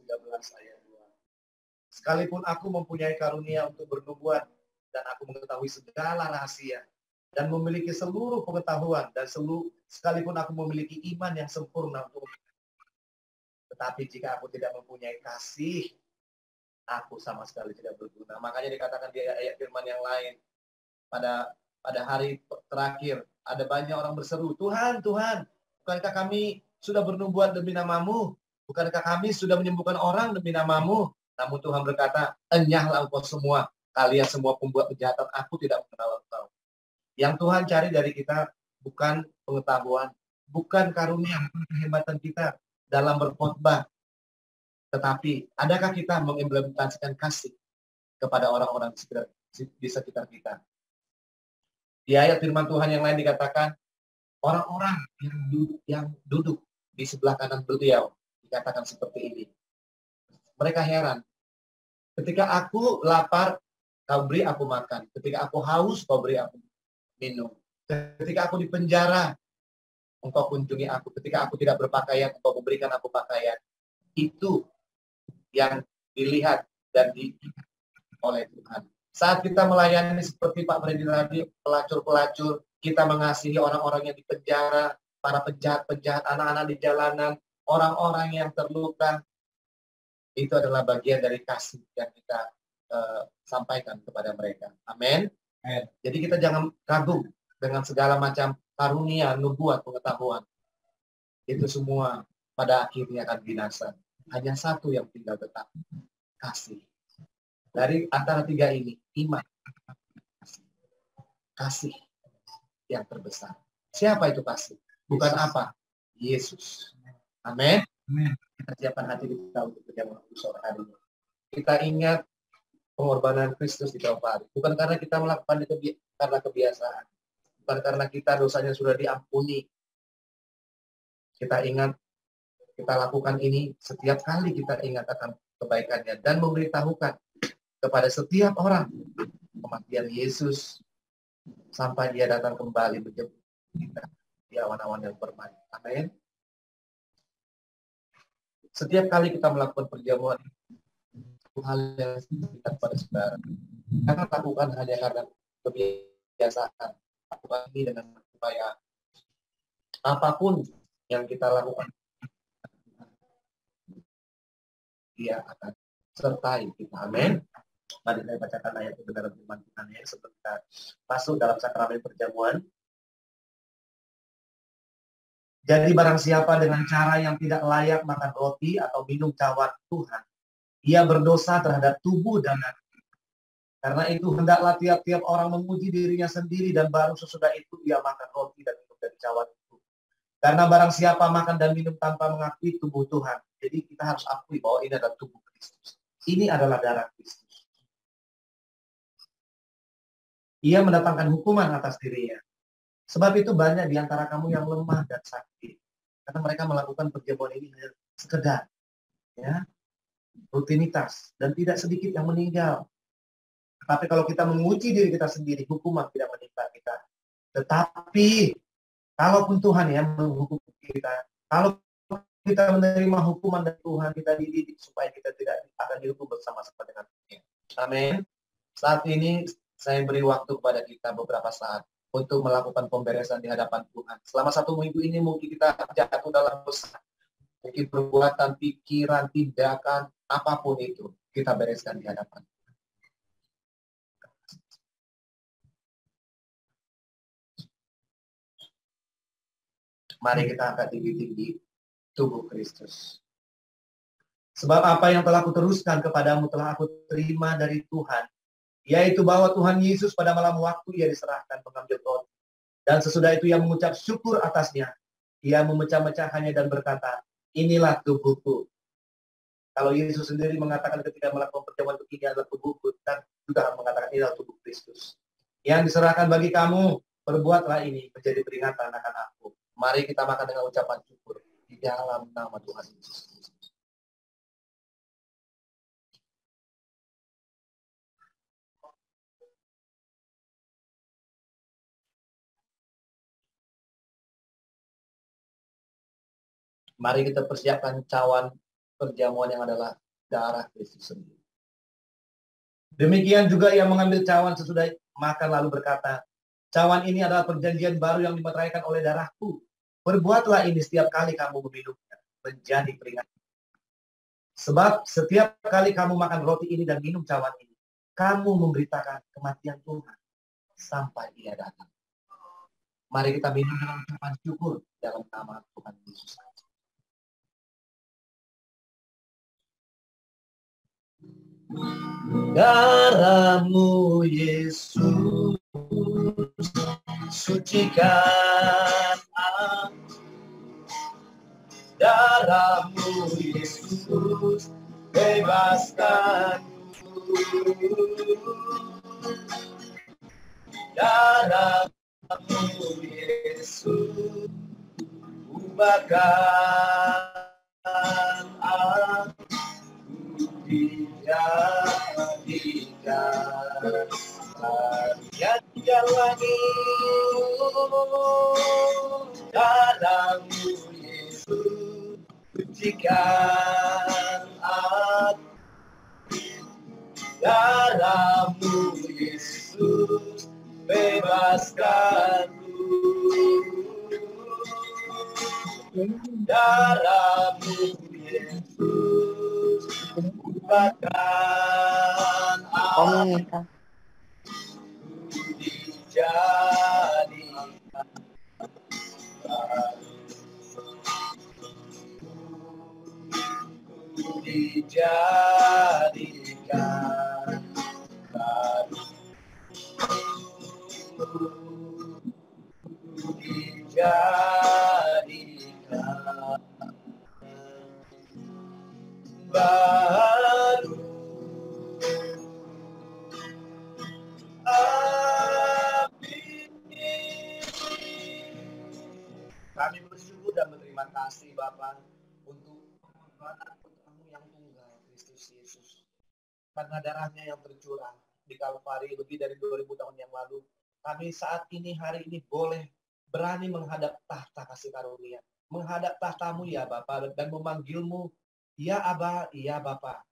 13 ayat 2. Sekalipun aku mempunyai karunia untuk bernubuat dan aku mengetahui segala rahasia dan memiliki seluruh pengetahuan dan sekalipun aku memiliki iman yang sempurna untuk, tetapi jika aku tidak mempunyai kasih, aku sama sekali tidak berguna. Makanya dikatakan di ayat firman yang lain, pada hari terakhir ada banyak orang berseru, Tuhan, Tuhan, bukankah kami sudah bernubuat demi namamu? Bukankah kami sudah menyembuhkan orang demi namamu? Namun Tuhan berkata, enyahlah engkau semua, kalian semua pembuat kejahatan, aku tidak mengenal engkau. Yang Tuhan cari dari kita bukan pengetahuan, bukan karunia, bukan kehebatan kita dalam berkhotbah, tetapi adakah kita mengimplementasikan kasih kepada orang-orang di sekitar kita? Di ayat firman Tuhan yang lain dikatakan, orang-orang yang duduk di sebelah kanan beliau dikatakan seperti ini. Mereka heran. Ketika aku lapar, kau beri aku makan. Ketika aku haus, kau beri aku minum. Ketika aku di penjara, engkau kunjungi aku. Ketika aku tidak berpakaian, engkau memberikan aku pakaian. Itu yang dilihat dan diingat oleh Tuhan. Saat kita melayani seperti Pak Freddy tadi, pelacur-pelacur, kita mengasihi orang-orang yang di penjara, para penjahat-penjahat, anak-anak di jalanan, orang-orang yang terluka, itu adalah bagian dari kasih yang kita sampaikan kepada mereka. Amin. Jadi kita jangan kagum dengan segala macam karunia, nubuat, pengetahuan. Itu semua pada akhirnya akan binasa. Hanya satu yang tinggal tetap, kasih. Dari antara tiga ini, iman, kasih yang terbesar. Siapa itu kasih? Bukan apa? Yesus. Amin. Kita siapkan hati kita untuk berjalan sore hari ini. Kita ingat pengorbanan Kristus di Kalvari. Bukan karena kita melakukan itu karena kebiasaan. Bukan karena kita dosanya sudah diampuni. Kita ingat, kita lakukan ini setiap kali kita ingat akan kebaikannya. Dan memberitahukan kepada setiap orang kematian Yesus sampai dia datang kembali menjemput kita di awan-awan yang bermani. Amin. Setiap kali kita melakukan perjamuan, hal yang kita kepada saudara. Jangan lakukan hanya karena kebiasaan. Lakukan ini dengan supaya apapun yang kita lakukan, dia akan sertai kita. Amin. Mari saya bacakan ayat kebenaran firman Tuhan ya, sebelum kita masuk dalam sakramen perjamuan. Jadi barang siapa dengan cara yang tidak layak makan roti atau minum cawan Tuhan, ia berdosa terhadap tubuh dan hati. Karena itu hendaklah tiap-tiap orang memuji dirinya sendiri dan baru sesudah itu ia makan roti dan minum dari cawan itu. Karena barang siapa makan dan minum tanpa mengakui tubuh Tuhan, jadi kita harus akui bahwa ini adalah tubuh Kristus. Ini adalah darah Kristus. Ia mendatangkan hukuman atas dirinya. Sebab itu banyak di antara kamu yang lemah dan sakit. Karena mereka melakukan perjamuan ini hanya sekedar, ya, rutinitas. Dan tidak sedikit yang meninggal. Tapi kalau kita menguji diri kita sendiri, hukuman tidak menimpa kita. Tetapi, kalaupun Tuhan yang menghukum kita, kalau kita menerima hukuman dari Tuhan, kita dididik supaya kita tidak akan dihukum bersama-sama dengan Tuhan. Amin. Saat ini saya beri waktu kepada kita beberapa saat untuk melakukan pemberesan di hadapan Tuhan. Selama 1 minggu ini mungkin kita jatuh dalam dosa. Mungkin perbuatan, pikiran, tindakan, apapun itu, kita bereskan di hadapan. Mari kita angkat tinggi-tinggi tubuh Kristus. Sebab apa yang telah kuteruskan kepadamu telah aku terima dari Tuhan, yaitu bahwa Tuhan Yesus pada malam waktu ia diserahkan mengambil roti. Dan sesudah itu ia mengucap syukur atasnya. Ia memecah-mecahkannya dan berkata, inilah tubuhku. Kalau Yesus sendiri mengatakan ketika melakukan perjamuan itu, ini adalah tubuhku, dan juga mengatakan inilah tubuh Kristus. Yang diserahkan bagi kamu, perbuatlah ini menjadi peringatan akan aku. Mari kita makan dengan ucapan syukur di dalam nama Tuhan Yesus. Mari kita persiapkan cawan perjamuan yang adalah darah Kristus sendiri. Demikian juga ia mengambil cawan sesudah makan lalu berkata, cawan ini adalah perjanjian baru yang dimeteraikan oleh darahku. Perbuatlah ini setiap kali kamu meminumnya, menjadi peringatan. Sebab setiap kali kamu makan roti ini dan minum cawan ini, kamu memberitakan kematian Tuhan sampai Dia datang. Mari kita minum dengan ucapan syukur dalam nama Tuhan Yesus. Darahmu Yesus, sucikan aku. Darahmu Yesus, bebaskan. Darahmu Yesus, ubahkan aku, dijadikan rakyat jalani. Darahmu Yesus, sucikan aku. Darahmu Yesus, bebaskan. Darahmu Yesus, ubahkan aku, dijadikan baru. Kami bersyukur dan berterima kasih Bapa untuk pengorbanan Putra-Mu yang tunggal, Kristus Yesus. Karena darahnya yang tercurah di Kalvari lebih dari 2000 tahun yang lalu, kami saat ini, hari ini boleh berani menghadap tahta kasih karunia, menghadap tahta-Mu ya Bapa, dan memanggil-Mu, ya Aba, ya Bapa,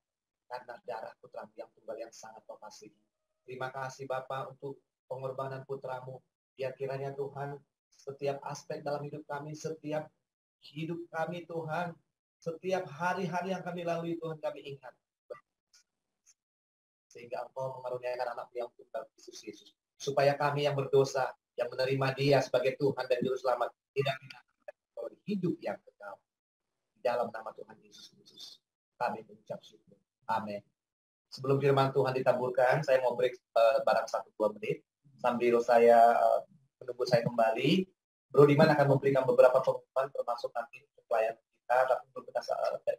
karena darah Putra-Mu yang tunggal yang sangat Kau kasihi. Terima kasih Bapa untuk pengorbanan Putra-Mu. Ya kiranya Tuhan, setiap aspek dalam hidup kami, setiap hidup kami Tuhan, setiap hari-hari yang kami lalui Tuhan, kami ingat. Sehingga Engkau mengaruniakan anak yang tunggal Kristus Yesus. Supaya kami yang berdosa, yang menerima Dia sebagai Tuhan dan Juru Selamat, tidak mengalami hidup yang kekal. Di dalam nama Tuhan Yesus Kristus, kami mengucap syukur. Amin. Sebelum firman Tuhan ditaburkan, saya mau break barang 1-2 menit. Sambil saya menunggu saya kembali, Bro Diman akan memberikan beberapa pengumuman termasuk nanti pelayan kita, tapi belum kita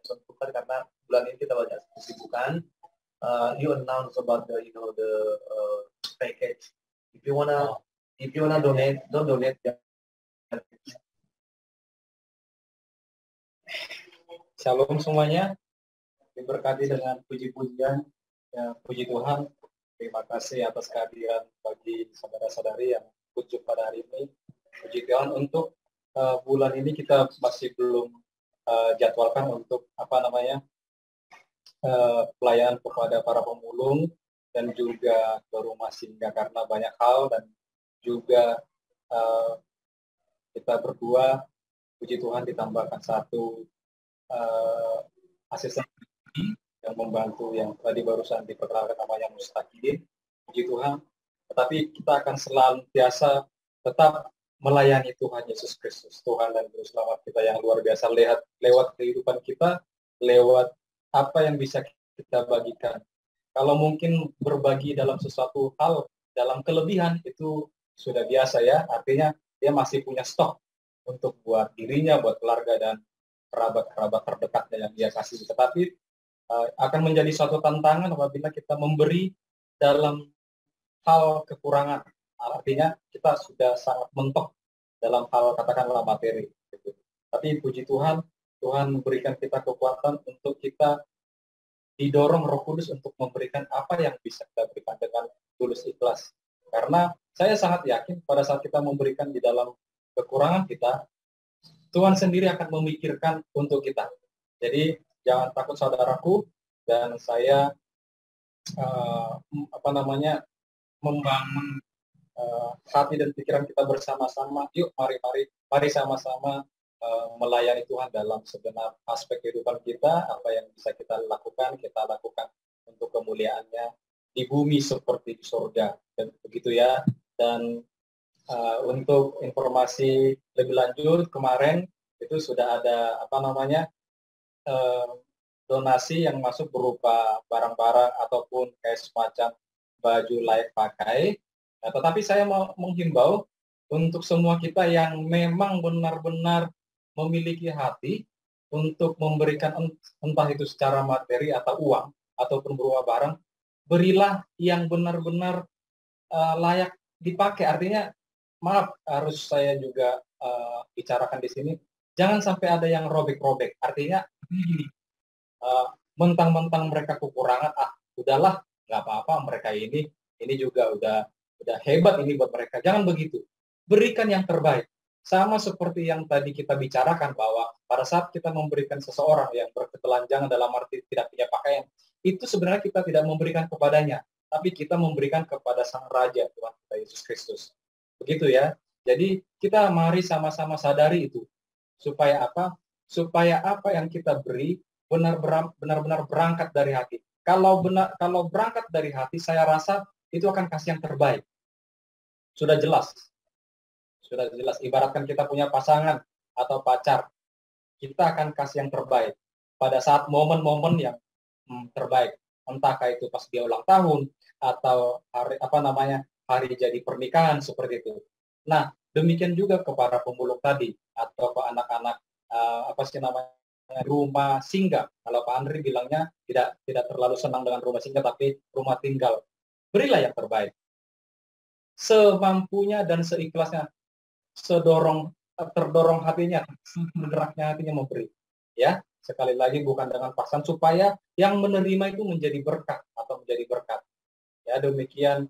tentukan karena bulan ini kita banyak kesibukan. You announce about the package. If you wanna donate, don't donate. Shalom semuanya, diberkati dengan puji-pujian, ya, puji Tuhan. Terima kasih atas kehadiran bagi saudara-saudari yang kunjung pada hari ini. Puji Tuhan untuk bulan ini kita masih belum jadwalkan untuk pelayanan kepada para pemulung dan juga ke rumah singgah karena banyak hal, dan juga kita berdua, puji Tuhan, ditambahkan satu asisten yang membantu yang tadi barusan diperkenalkan namanya Mustaqim. Puji Tuhan. Tetapi kita akan senantiasa tetap melayani Tuhan Yesus Kristus, Tuhan dan Juru Selamat kita yang luar biasa, lewat kehidupan kita, lewat apa yang bisa kita bagikan. Kalau mungkin berbagi dalam sesuatu hal, dalam kelebihan, itu sudah biasa ya, artinya dia masih punya stok untuk buat dirinya, buat keluarga dan kerabat-kerabat terdekatnya yang dia kasih. Tetapi akan menjadi suatu tantangan apabila kita memberi dalam hal kekurangan. Artinya kita sudah sangat mentok dalam hal katakanlah materi. Gitu. Tapi puji Tuhan, Tuhan memberikan kita kekuatan untuk kita didorong Roh Kudus untuk memberikan apa yang bisa kita berikan dengan tulus ikhlas. Karena saya sangat yakin pada saat kita memberikan di dalam kekurangan kita, Tuhan sendiri akan memikirkan untuk kita. Jadi Jangan takut saudaraku, dan saya membangun hati dan pikiran kita bersama-sama. Yuk, mari sama-sama melayani Tuhan dalam segenap aspek kehidupan kita. Apa yang bisa kita lakukan untuk kemuliaan-Nya di bumi seperti di surga. Dan begitu ya. Dan untuk informasi lebih lanjut, kemarin itu sudah ada donasi yang masuk berupa barang-barang ataupun kayak semacam baju layak pakai. Nah, tetapi saya mau menghimbau untuk semua kita yang memang benar-benar memiliki hati untuk memberikan entah itu secara materi atau uang ataupun berupa barang, berilah yang benar-benar layak dipakai. Artinya, maaf, harus saya juga bicarakan di sini, jangan sampai ada yang robek-robek. Artinya mentang-mentang mereka kekurangan, udahlah, nggak apa-apa, mereka ini juga udah hebat ini buat mereka. Jangan begitu. Berikan yang terbaik. Sama seperti yang tadi kita bicarakan, bahwa pada saat kita memberikan seseorang yang berketelanjangan dalam arti tidak punya pakaian, itu sebenarnya kita tidak memberikan kepadanya, tapi kita memberikan kepada Sang Raja, Tuhan kita Yesus Kristus. Begitu ya. Jadi kita mari sama-sama sadari itu. Supaya apa? Supaya apa yang kita beri benar-benar berangkat dari hati. Kalau berangkat dari hati, saya rasa itu akan kasih yang terbaik. Sudah jelas. Ibaratkan kita punya pasangan atau pacar, kita akan kasih yang terbaik pada saat momen-momen yang terbaik. Entahkah itu pas dia ulang tahun atau hari jadi pernikahan seperti itu. Nah, demikian juga kepada pemulung tadi atau ke anak-anak rumah singgah. Kalau Pak Andri bilangnya tidak terlalu senang dengan rumah singgah, tapi rumah tinggal. Berilah yang terbaik. Semampunya dan seikhlasnya, terdorong hatinya, bergeraknya hatinya memberi. Ya, sekali lagi bukan dengan paksaan, supaya yang menerima itu menjadi berkat atau menjadi berkat. Ya, demikian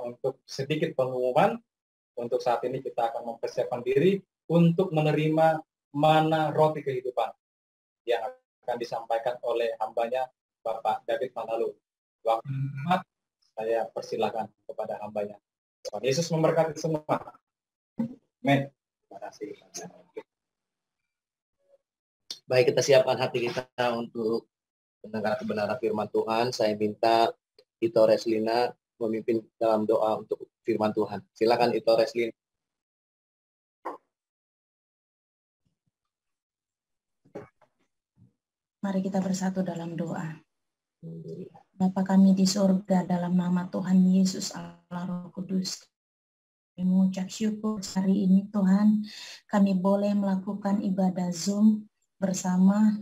untuk sedikit pengumuman. Untuk saat ini kita akan mempersiapkan diri untuk menerima mana roti kehidupan yang akan disampaikan oleh hambanya Bapak David Manalu. Waktu saya persilakan kepada hambanya. Tuhan Yesus memberkati semua. Amin. Terima kasih. Baik, kita siapkan hati kita untuk mendengar kebenaran firman Tuhan. Saya minta Ito Reslina memimpin dalam doa untuk firman Tuhan. Silakan Ito Reslina. Mari kita bersatu dalam doa. Bapa kami di surga, dalam nama Tuhan Yesus Allah Roh Kudus, kami mengucap syukur hari ini Tuhan, kami boleh melakukan ibadah Zoom bersama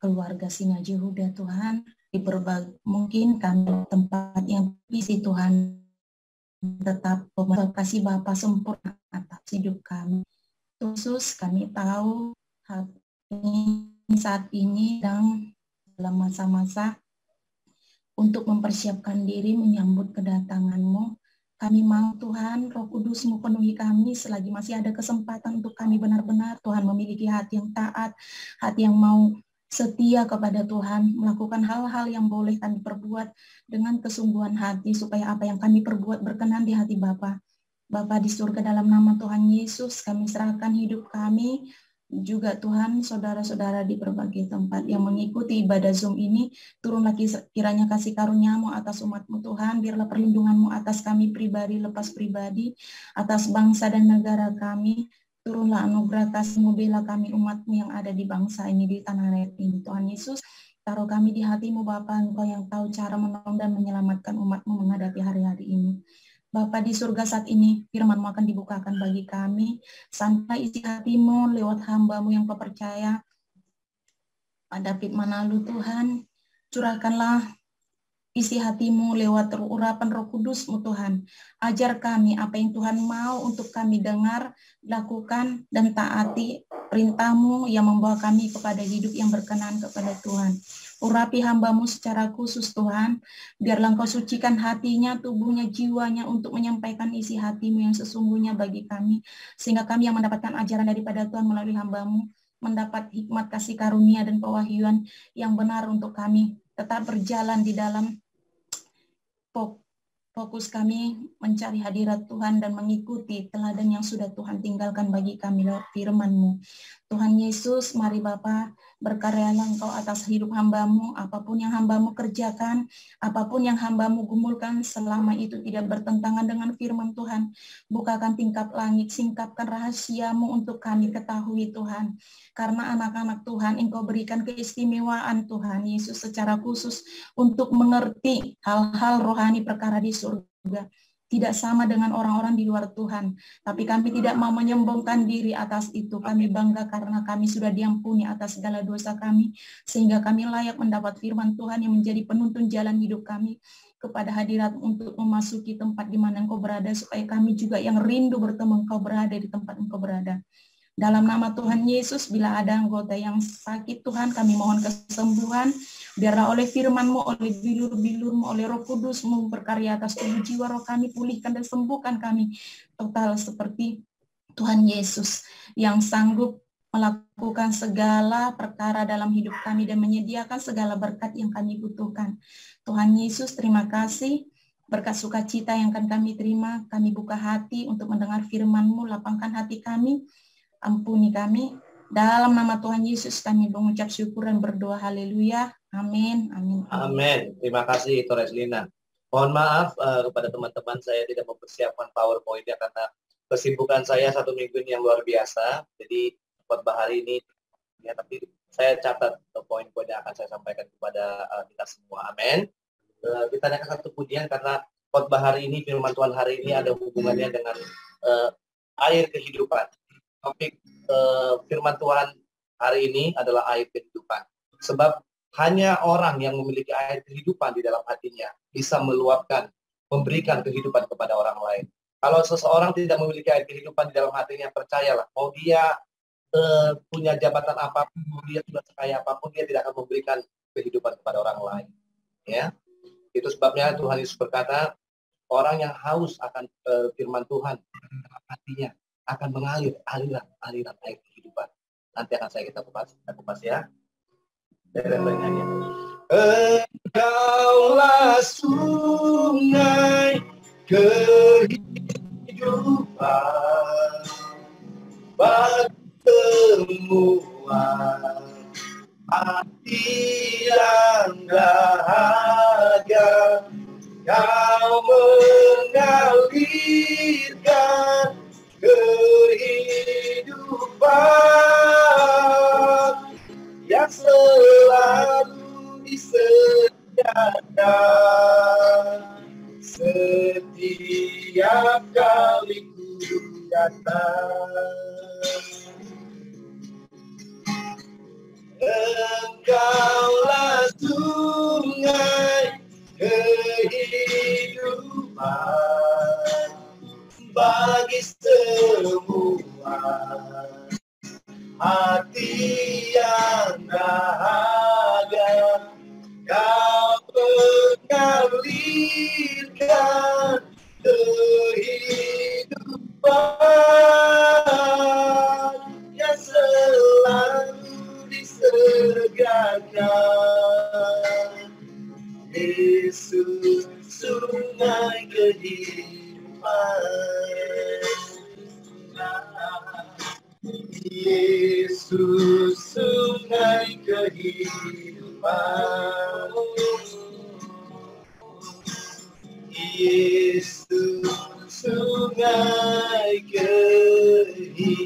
keluarga Singaji Huda Tuhan, di berbagai mungkin kami tempat yang isi Tuhan, tetap kasih Bapa sempurna atas hidup kami. Khusus kami tahu saat ini sedang dalam masa-masa untuk mempersiapkan diri menyambut kedatangan-Mu. Kami mau Tuhan, Roh Kudus-Mu penuhi kami selagi masih ada kesempatan untuk kami benar-benar Tuhan memiliki hati yang taat, hati yang mau setia kepada Tuhan, melakukan hal-hal yang boleh kami perbuat dengan kesungguhan hati, supaya apa yang kami perbuat berkenan di hati Bapa. Bapa di surga, dalam nama Tuhan Yesus, kami serahkan hidup kami, juga Tuhan, saudara-saudara di berbagai tempat yang mengikuti ibadah Zoom ini, turunlah kiranya kasih karunia-Mu atas umat-Mu Tuhan, biarlah perlindungan-Mu atas kami pribadi, lepas pribadi, atas bangsa dan negara kami, turunlah anugerah kasih-Mu, bela kami umat-Mu yang ada di bangsa ini, di tanah air ini. Tuhan Yesus, taruh kami di hati-Mu Bapa, Engkau yang tahu cara menolong dan menyelamatkan umat-Mu menghadapi hari-hari ini. Bapa di surga, saat ini firman-Mu akan dibukakan bagi kami. Sampai isi hati-Mu lewat hamba-Mu yang Kau percaya, David Manalu Tuhan. Curahkanlah isi hati-Mu lewat urapan Roh Kudus-Mu Tuhan. Ajar kami apa yang Tuhan mau untuk kami dengar, lakukan, dan taati perintah-Mu yang membawa kami kepada hidup yang berkenan kepada Tuhan. Urapi hamba-Mu secara khusus Tuhan, biarlah Engkau sucikan hatinya, tubuhnya, jiwanya untuk menyampaikan isi hati-Mu yang sesungguhnya bagi kami, sehingga kami yang mendapatkan ajaran daripada Tuhan melalui hamba-Mu mendapat hikmat kasih karunia dan pewahyuan yang benar untuk kami tetap berjalan di dalam fokus kami mencari hadirat Tuhan dan mengikuti teladan yang sudah Tuhan tinggalkan bagi kami lewat firman-Mu. Tuhan Yesus, mari Bapa, berkaryalah Engkau atas hidup hamba-Mu, apapun yang hamba-Mu kerjakan, apapun yang hamba-Mu gumulkan, selama itu tidak bertentangan dengan firman Tuhan. Bukakan tingkap langit, singkapkan rahasia-Mu untuk kami ketahui Tuhan. Karena anak-anak Tuhan, Engkau berikan keistimewaan Tuhan Yesus secara khusus untuk mengerti hal-hal rohani perkara di surga. Tidak sama dengan orang-orang di luar Tuhan. Tapi kami tidak mau menyombongkan diri atas itu. Kami bangga karena kami sudah diampuni atas segala dosa kami. Sehingga kami layak mendapat firman Tuhan yang menjadi penuntun jalan hidup kami kepada hadirat untuk memasuki tempat di mana Engkau berada. Supaya kami juga yang rindu bertemu Engkau berada di tempat Engkau berada. Dalam nama Tuhan Yesus, bila ada anggota yang sakit Tuhan, kami mohon kesembuhan. Biarlah oleh firman-Mu, oleh bilur-bilur-Mu, oleh Roh Kudus-Mu berkarya atas tubuh jiwa roh kami, pulihkan dan sembuhkan kami total seperti Tuhan Yesus yang sanggup melakukan segala perkara dalam hidup kami dan menyediakan segala berkat yang kami butuhkan. Tuhan Yesus, terima kasih. Berkat sukacita yang akan kami terima, kami buka hati untuk mendengar firman-Mu, lapangkan hati kami, ampuni kami. Dalam nama Tuhan Yesus kami mengucap syukur dan berdoa. Haleluya. Amin. Amin. Amin. Terima kasih Torres Lina. Mohon maaf kepada teman-teman, saya tidak mempersiapkan PowerPoint-nya karena kesibukan saya 1 minggu ini yang luar biasa. Jadi khotbah hari ini, ya, tapi saya catat poin-poin yang akan saya sampaikan kepada kita semua. Amin. Kita naikkan satu pujian karena khotbah hari ini, firman Tuhan hari ini ada hubungannya dengan air kehidupan. Topik firman Tuhan hari ini adalah air kehidupan. Sebab hanya orang yang memiliki air kehidupan di dalam hatinya bisa meluapkan, memberikan kehidupan kepada orang lain. Kalau seseorang tidak memiliki air kehidupan di dalam hatinya, percayalah, mau dia punya jabatan apapun, mau dia sudah sekaya apapun, dia tidak akan memberikan kehidupan kepada orang lain. Ya, itu sebabnya Tuhan Yesus berkata, orang yang haus akan firman Tuhan dalam hatinya akan mengalir aliran air kehidupan. Nanti akan kita kupas ya. Dan lainnya. Engkaulah sungai kehidupan bagi semua hati yang dahaga. Kau mengalirkan kehidupan yang selalu disediakan setiap kali ku datang. Engkaulah sungai kehidupan bagi semua hati yang dahaga. Kau mengalirkan kehidupan yang selalu disegahkan. Yesus sungai kehidupan, Yesus sungai kehidupan, Yesus sungai kehidupan.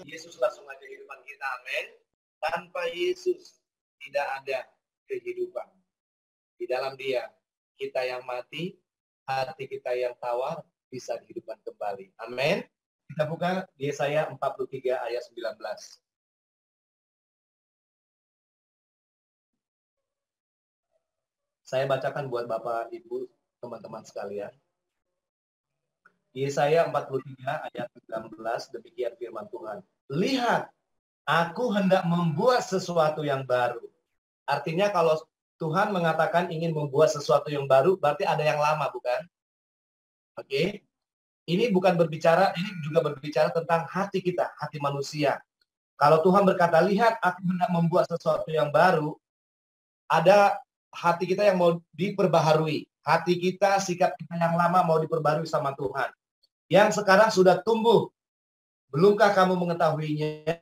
Yesuslah sungai kehidupan kita, amin. Tanpa Yesus tidak ada kehidupan. Di dalam Dia, kita yang mati, hati kita yang tawar bisa dihidupkan kembali. Amin. Kita buka di Yesaya 43 ayat 19. Saya bacakan buat Bapak, Ibu, teman-teman sekalian. Yesaya 43 ayat 19, demikian firman Tuhan. Lihat, aku hendak membuat sesuatu yang baru. Artinya kalau Tuhan mengatakan ingin membuat sesuatu yang baru, berarti ada yang lama, bukan? Oke. ini bukan berbicara, ini juga berbicara tentang hati kita, hati manusia. Kalau Tuhan berkata, lihat aku hendak membuat sesuatu yang baru, ada hati kita yang mau diperbaharui. Hati kita, sikap kita yang lama mau diperbarui sama Tuhan. Yang sekarang sudah tumbuh. Belumkah kamu mengetahuinya?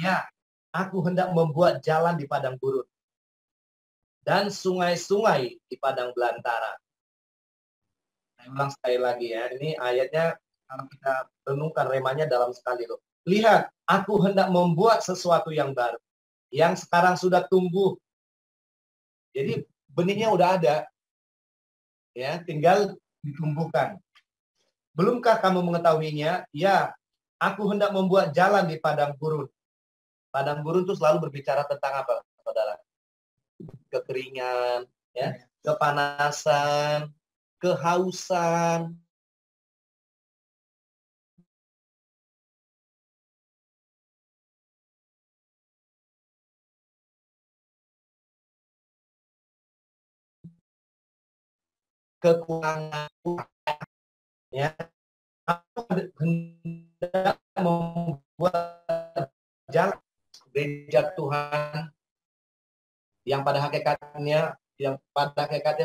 Ya, aku hendak membuat jalan di padang gurun dan sungai-sungai di padang belantara. Saya ulang sekali lagi ya. Ini ayatnya kalau kita renungkan remanya dalam sekali loh. Lihat, aku hendak membuat sesuatu yang baru. Yang sekarang sudah tumbuh. Jadi benihnya udah ada. Ya, tinggal ditumbuhkan. Belumkah kamu mengetahuinya? Ya, aku hendak membuat jalan di padang gurun. Padang gurun itu selalu berbicara tentang apa, saudara? Kekeringan, ya, kepanasan, kehausan. Kekurangan, ya. Aku hendak membuat jalan gereja Tuhan yang pada hakikatnya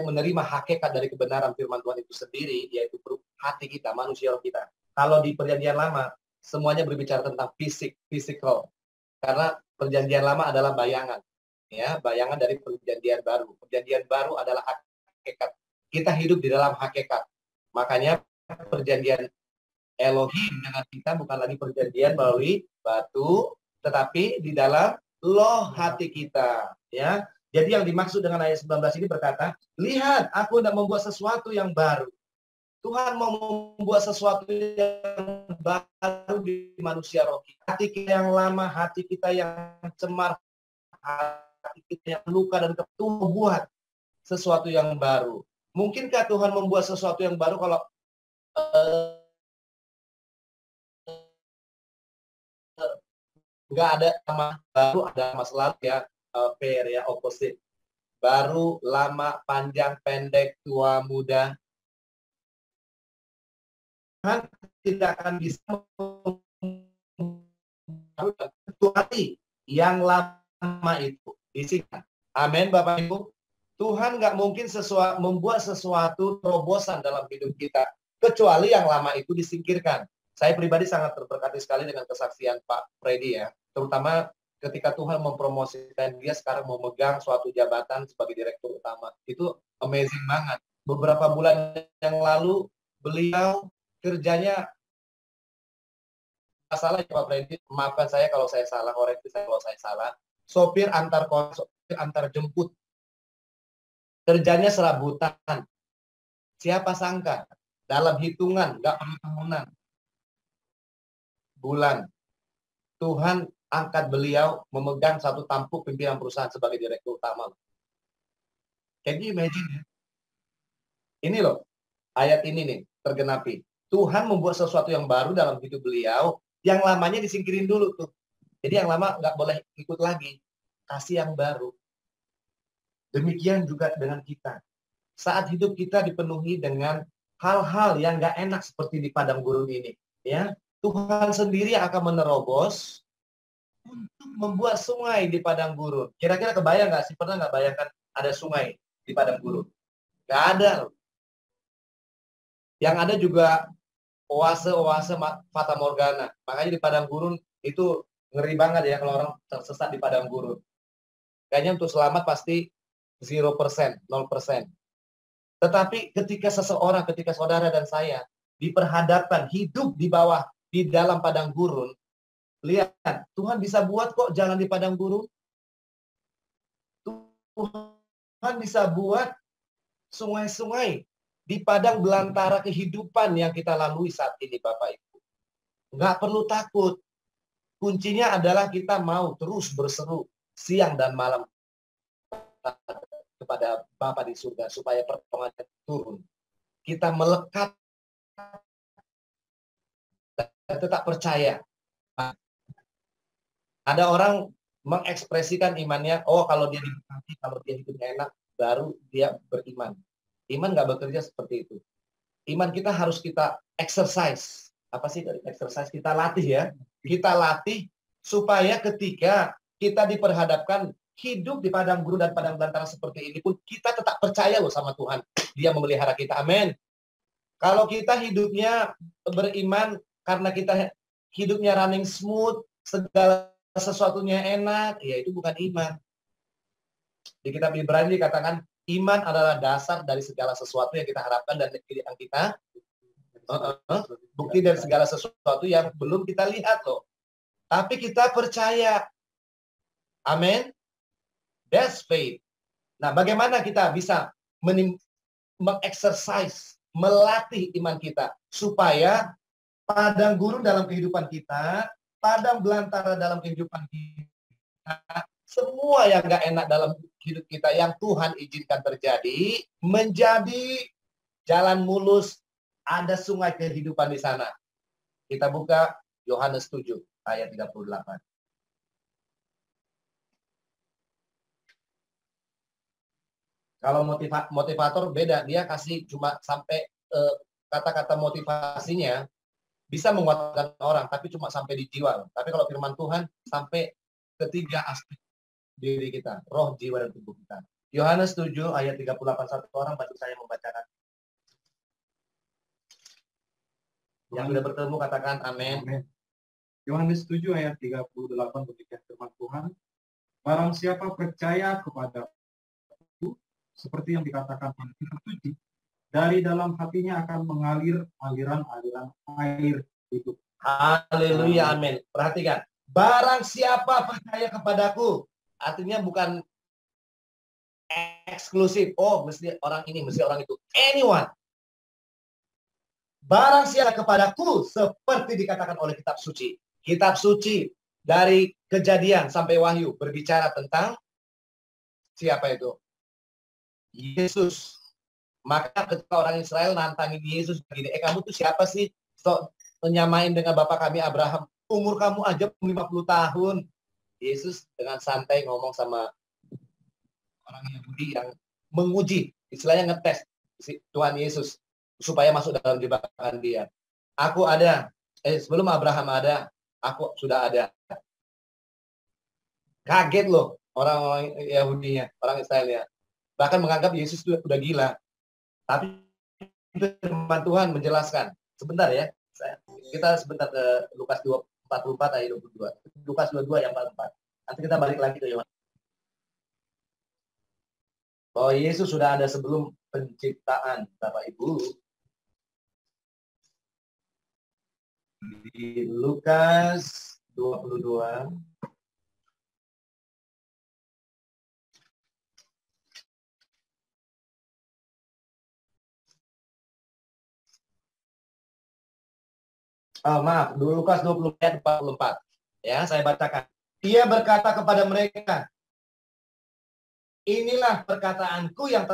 menerima hakikat dari kebenaran firman Tuhan itu sendiri, yaitu hati kita, manusia kita. Kalau di perjanjian lama semuanya berbicara tentang physical, karena perjanjian lama adalah bayangan, ya, bayangan dari perjanjian baru. Perjanjian baru adalah hakikat. Kita hidup di dalam hakikat. Makanya perjanjian Elohim dengan kita bukan lagi perjanjian melalui batu, tetapi di dalam loh hati kita, ya. Jadi yang dimaksud dengan ayat 19 ini berkata, lihat aku hendak membuat sesuatu yang baru. Tuhan mau membuat sesuatu yang baru di manusia roh kita. Hati kita yang lama, hati kita yang cemar, hati kita yang luka dan Tuhan buat sesuatu yang baru. Mungkinkah Tuhan membuat sesuatu yang baru kalau nggak ada nama baru, ada nama selalu ya, pair ya, opposite. Baru, lama, panjang, pendek, tua, muda. Tuhan tidak akan bisa kecuali yang lama itu disingkat. Amin, Bapak Ibu. Tuhan nggak mungkin membuat sesuatu terobosan dalam hidup kita kecuali yang lama itu disingkirkan. Saya pribadi sangat terberkati sekali dengan kesaksian Pak Freddy ya, terutama ketika Tuhan mempromosikan dia sekarang memegang suatu jabatan sebagai direktur utama. Itu amazing banget. Beberapa bulan yang lalu beliau kerjanya salah ya Pak Freddy, maafkan saya kalau saya salah, koreksi saya kalau saya salah. Sopir antar jemput. Kerjanya serabutan. Siapa sangka dalam hitungan, nggak perlu tahunan, bulan, Tuhan angkat beliau memegang satu tampuk pimpinan perusahaan sebagai direktur utama. Can you imagine? Ini loh, ayat ini nih, tergenapi. Tuhan membuat sesuatu yang baru dalam hidup beliau, yang lamanya disingkirin dulu tuh. Jadi yang lama nggak boleh ikut lagi. Kasih yang baru. Demikian juga dengan kita. Saat hidup kita dipenuhi dengan hal-hal yang nggak enak seperti di padang gurun ini, ya, Tuhan sendiri akan menerobos untuk membuat sungai di padang gurun. Kira-kira kebayang nggak sih? Pernah nggak bayangkan ada sungai di padang gurun? Nggak ada. Yang ada juga oase-oase fata morgana. Makanya di padang gurun itu ngeri banget ya kalau orang tersesat di padang gurun. Kayaknya untuk selamat pasti 0%, 0%. Tetapi ketika seseorang, ketika saudara dan saya diperhadapkan hidup di dalam padang gurun, lihat, Tuhan bisa buat kok jalan di padang gurun. Tuhan bisa buat sungai-sungai di padang belantara kehidupan yang kita lalui saat ini, Bapak Ibu. Nggak perlu takut. Kuncinya adalah kita mau terus berseru siang dan malam kepada Bapa di surga supaya pertolongannya turun. Kita melekat dan tetap percaya. Ada orang mengekspresikan imannya, oh kalau dia diberkati, kalau dia hidupnya enak, baru dia beriman. Iman nggak bekerja seperti itu. Iman kita harus kita exercise. Apa sih dari exercise? Kita latih ya. Kita latih supaya ketika kita diperhadapkan hidup di padang gurun dan padang belantara seperti ini pun, kita tetap percaya loh sama Tuhan. Dia memelihara kita. Amin. Kalau kita hidupnya beriman karena kita hidupnya running smooth, segala sesuatunya enak, ya itu bukan iman. Di kitab Ibrani dikatakan iman adalah dasar dari segala sesuatu yang kita harapkan dan yang kita bukti dari segala sesuatu yang belum kita lihat loh. Tapi kita percaya. Amin. That's faith. Nah, bagaimana kita bisa mengexercise, melatih iman kita supaya padang gurun dalam kehidupan kita, padang belantara dalam kehidupan kita, semua yang gak enak dalam hidup kita yang Tuhan izinkan terjadi, menjadi jalan mulus, ada sungai kehidupan di sana. Kita buka Yohanes 7 ayat 38. Kalau motivator beda, dia kasih cuma sampai kata-kata motivasinya bisa menguatkan orang, tapi cuma sampai di jiwa. Tapi kalau firman Tuhan sampai ketiga aspek diri kita, roh, jiwa, dan tubuh kita. Yohanes 7 ayat 38, satu orang bantu saya membacakan. Yang sudah bertemu katakan amin. Yohanes 7 ayat 38 demikian firman Tuhan. Barang siapa percaya kepada seperti yang dikatakan pada kitab suci, dari dalam hatinya akan mengalir aliran-aliran air hidup. Haleluya, amin. Perhatikan, barang siapa percaya kepadaku, artinya bukan eksklusif. Oh, mesti orang ini, mesti orang itu. Anyone. Barang siapa kepadaku, seperti dikatakan oleh kitab suci. Kitab suci dari Kejadian sampai Wahyu berbicara tentang siapa itu? Yesus. Maka ketika orang Israel nantangin Yesus begini, kamu tuh siapa sih? So, menyamain dengan bapak kami Abraham. Umur kamu aja 50 tahun. Yesus dengan santai ngomong sama orang Yahudi yang menguji, istilahnya ngetes Tuhan Yesus supaya masuk dalam jebakan dia. Aku ada, sebelum Abraham ada, aku sudah ada. Kaget loh orang-orang Yahudinya, orang Israelnya. Bahkan menganggap Yesus itu udah gila. Tapi firman Tuhan menjelaskan. Sebentar ya. Kita sebentar ke Lukas 44 ayat 22. Lukas 22 yang 44. Nanti kita balik lagi ke Yohanes. Oh, Yesus sudah ada sebelum penciptaan, Bapak Ibu. Di Lukas 22. Oh, maaf, Lukas 20 ayat 44. Ya, saya bacakan. Dia berkata kepada mereka, inilah perkataanku yang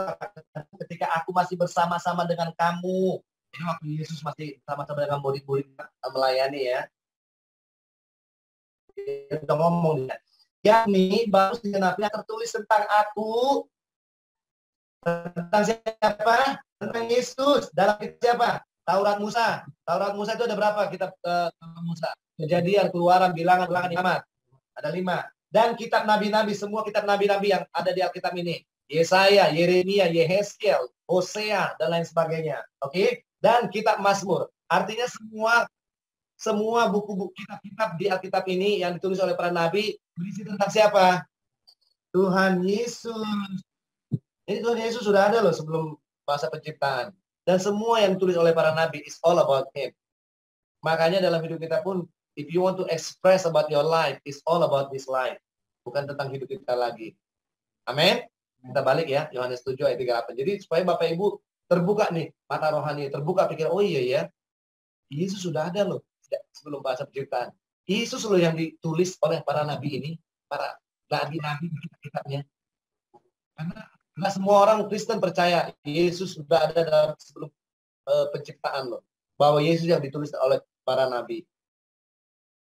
ketika aku masih bersama-sama dengan kamu. Ini waktu Yesus masih sama-sama dengan murid-murid melayani ya. Dia sudah ngomong dia. Yakni baru segenapnya tertulis tentang aku. Tentang siapa? Tentang Yesus. Dalam kitab siapa? Taurat Musa. Taurat Musa itu ada berapa? Kitab Musa. Kejadian, Keluaran, Bilangan, Imamat. Ada 5. Dan kitab nabi-nabi, semua kitab nabi-nabi yang ada di Alkitab ini. Yesaya, Yeremia, Yehezkiel, Hosea, dan lain sebagainya. Oke? Dan kitab Mazmur. Artinya semua buku-buku kitab-kitab di Alkitab ini yang ditulis oleh para nabi berisi tentang siapa? Tuhan Yesus. Jadi Tuhan Yesus sudah ada loh sebelum masa penciptaan. Dan semua yang ditulis oleh para nabi is all about him. Makanya dalam hidup kita pun, if you want to express about your life, it's all about this life. Bukan tentang hidup kita lagi. Amin. Kita balik ya, Yohanes 7 ayat 38. Jadi supaya Bapak Ibu terbuka nih, mata rohani, terbuka pikir, oh iya ya, Yesus sudah ada loh sebelum masa penciptaan. Yesus loh yang ditulis oleh para nabi ini, para nabi-nabi kitabnya. Karena nggak semua orang Kristen percaya Yesus sudah ada dalam sebelum penciptaan loh. Bahwa Yesus yang ditulis oleh para nabi.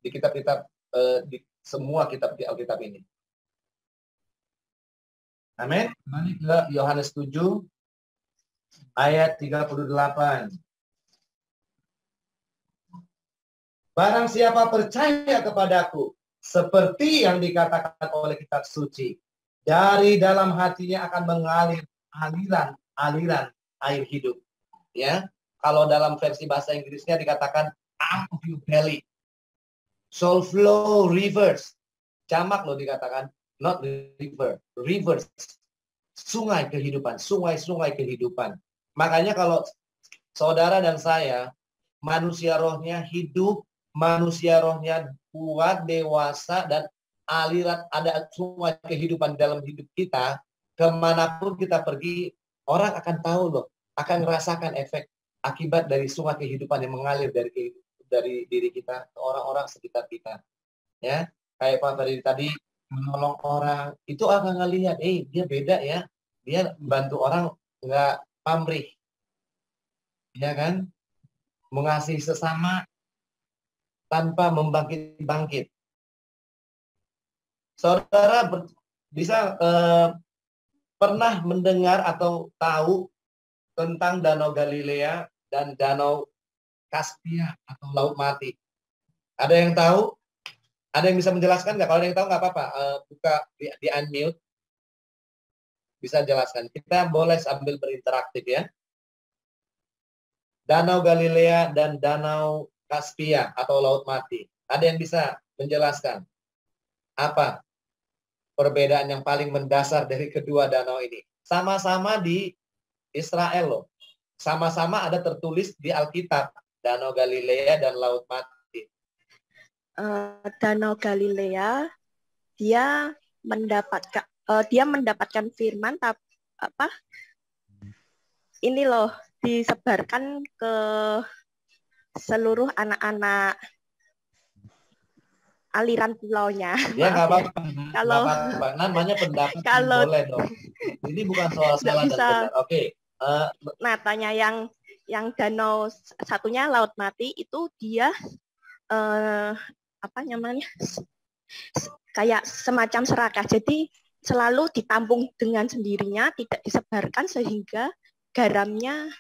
Di kitab-kitab, di semua kitab di Alkitab ini. Amin. Kembali ke Yohanes 7 ayat 38. Barang siapa percaya kepadaku, seperti yang dikatakan oleh kitab suci, dari dalam hatinya akan mengalir aliran air hidup. Ya, kalau dalam versi bahasa Inggrisnya dikatakan out of your belly shall flow rivers. Jamak loh dikatakan, not river, rivers. Sungai kehidupan, sungai-sungai kehidupan. Makanya kalau saudara dan saya, manusia rohnya hidup, manusia rohnya kuat, dewasa, dan aliran ada sungai kehidupan dalam hidup kita, kemanapun kita pergi, orang akan tahu loh, akan merasakan efek akibat dari sungai kehidupan yang mengalir dari diri kita ke orang-orang sekitar kita. Ya, kayak Pak Ferdi tadi menolong orang, itu akan ngelihat, dia beda ya, dia bantu orang nggak pamrih, ya kan? Mengasihi sesama tanpa membangkit-bangkit. Saudara bisa pernah mendengar atau tahu tentang Danau Galilea dan Danau Kaspia atau Laut Mati? Ada yang tahu? Ada yang bisa menjelaskan nggak? Kalau ada yang tahu nggak apa-apa, buka di unmute, bisa jelaskan. Kita boleh sambil berinteraktif ya. Danau Galilea dan Danau Kaspia atau Laut Mati. Ada yang bisa menjelaskan apa perbedaan yang paling mendasar dari kedua danau ini? Sama-sama di Israel loh. Sama-sama ada tertulis di Alkitab, Danau Galilea dan Laut Mati. Danau Galilea dia mendapatkan firman ini loh disebarkan ke seluruh anak-anak aliran pulaunya. Ya nggak apa-apa. Kalau namanya pendapat kalau boleh dong. Ini bukan soal salah dan benar. Oke. Nah, tanya yang danau satunya Laut Mati itu dia apa namanya? Kayak semacam serakah. Jadi selalu ditampung dengan sendirinya, tidak disebarkan sehingga garamnya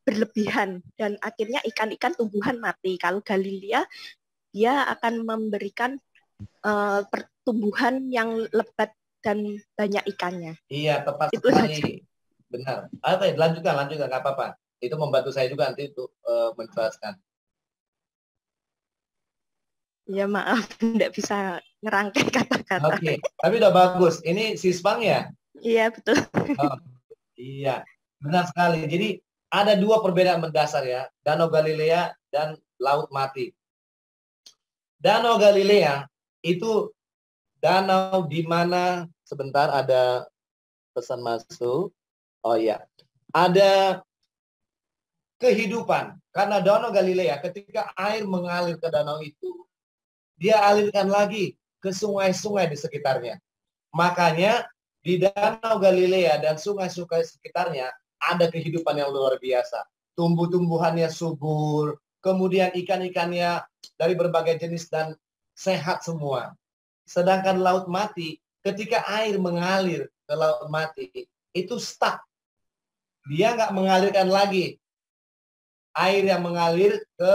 berlebihan dan akhirnya ikan-ikan tumbuhan mati. Kalau Galilea dia akan memberikan pertumbuhan yang lebat dan banyak ikannya. Iya, tepat itu sekali. Saja. Benar. Lanjutkan, nggak apa-apa. Itu membantu saya juga nanti untuk menjelaskan. Ya maaf, tidak bisa ngerangkai kata-kata. Oke, tapi udah bagus. Ini Sispang ya? Iya, betul. Oh, iya, benar sekali. Jadi ada dua perbedaan mendasar ya, Danau Galilea dan Laut Mati. Danau Galilea itu danau di mana, sebentar ada pesan masuk. Oh iya, ada kehidupan. Karena Danau Galilea ketika air mengalir ke danau itu, dia alirkan lagi ke sungai-sungai di sekitarnya. Makanya di Danau Galilea dan sungai-sungai sekitarnya ada kehidupan yang luar biasa. Tumbuh-tumbuhannya subur, kemudian ikan-ikannya dari berbagai jenis dan sehat semua. Sedangkan Laut Mati, ketika air mengalir ke Laut Mati, itu stuck. Dia nggak mengalirkan lagi air yang mengalir ke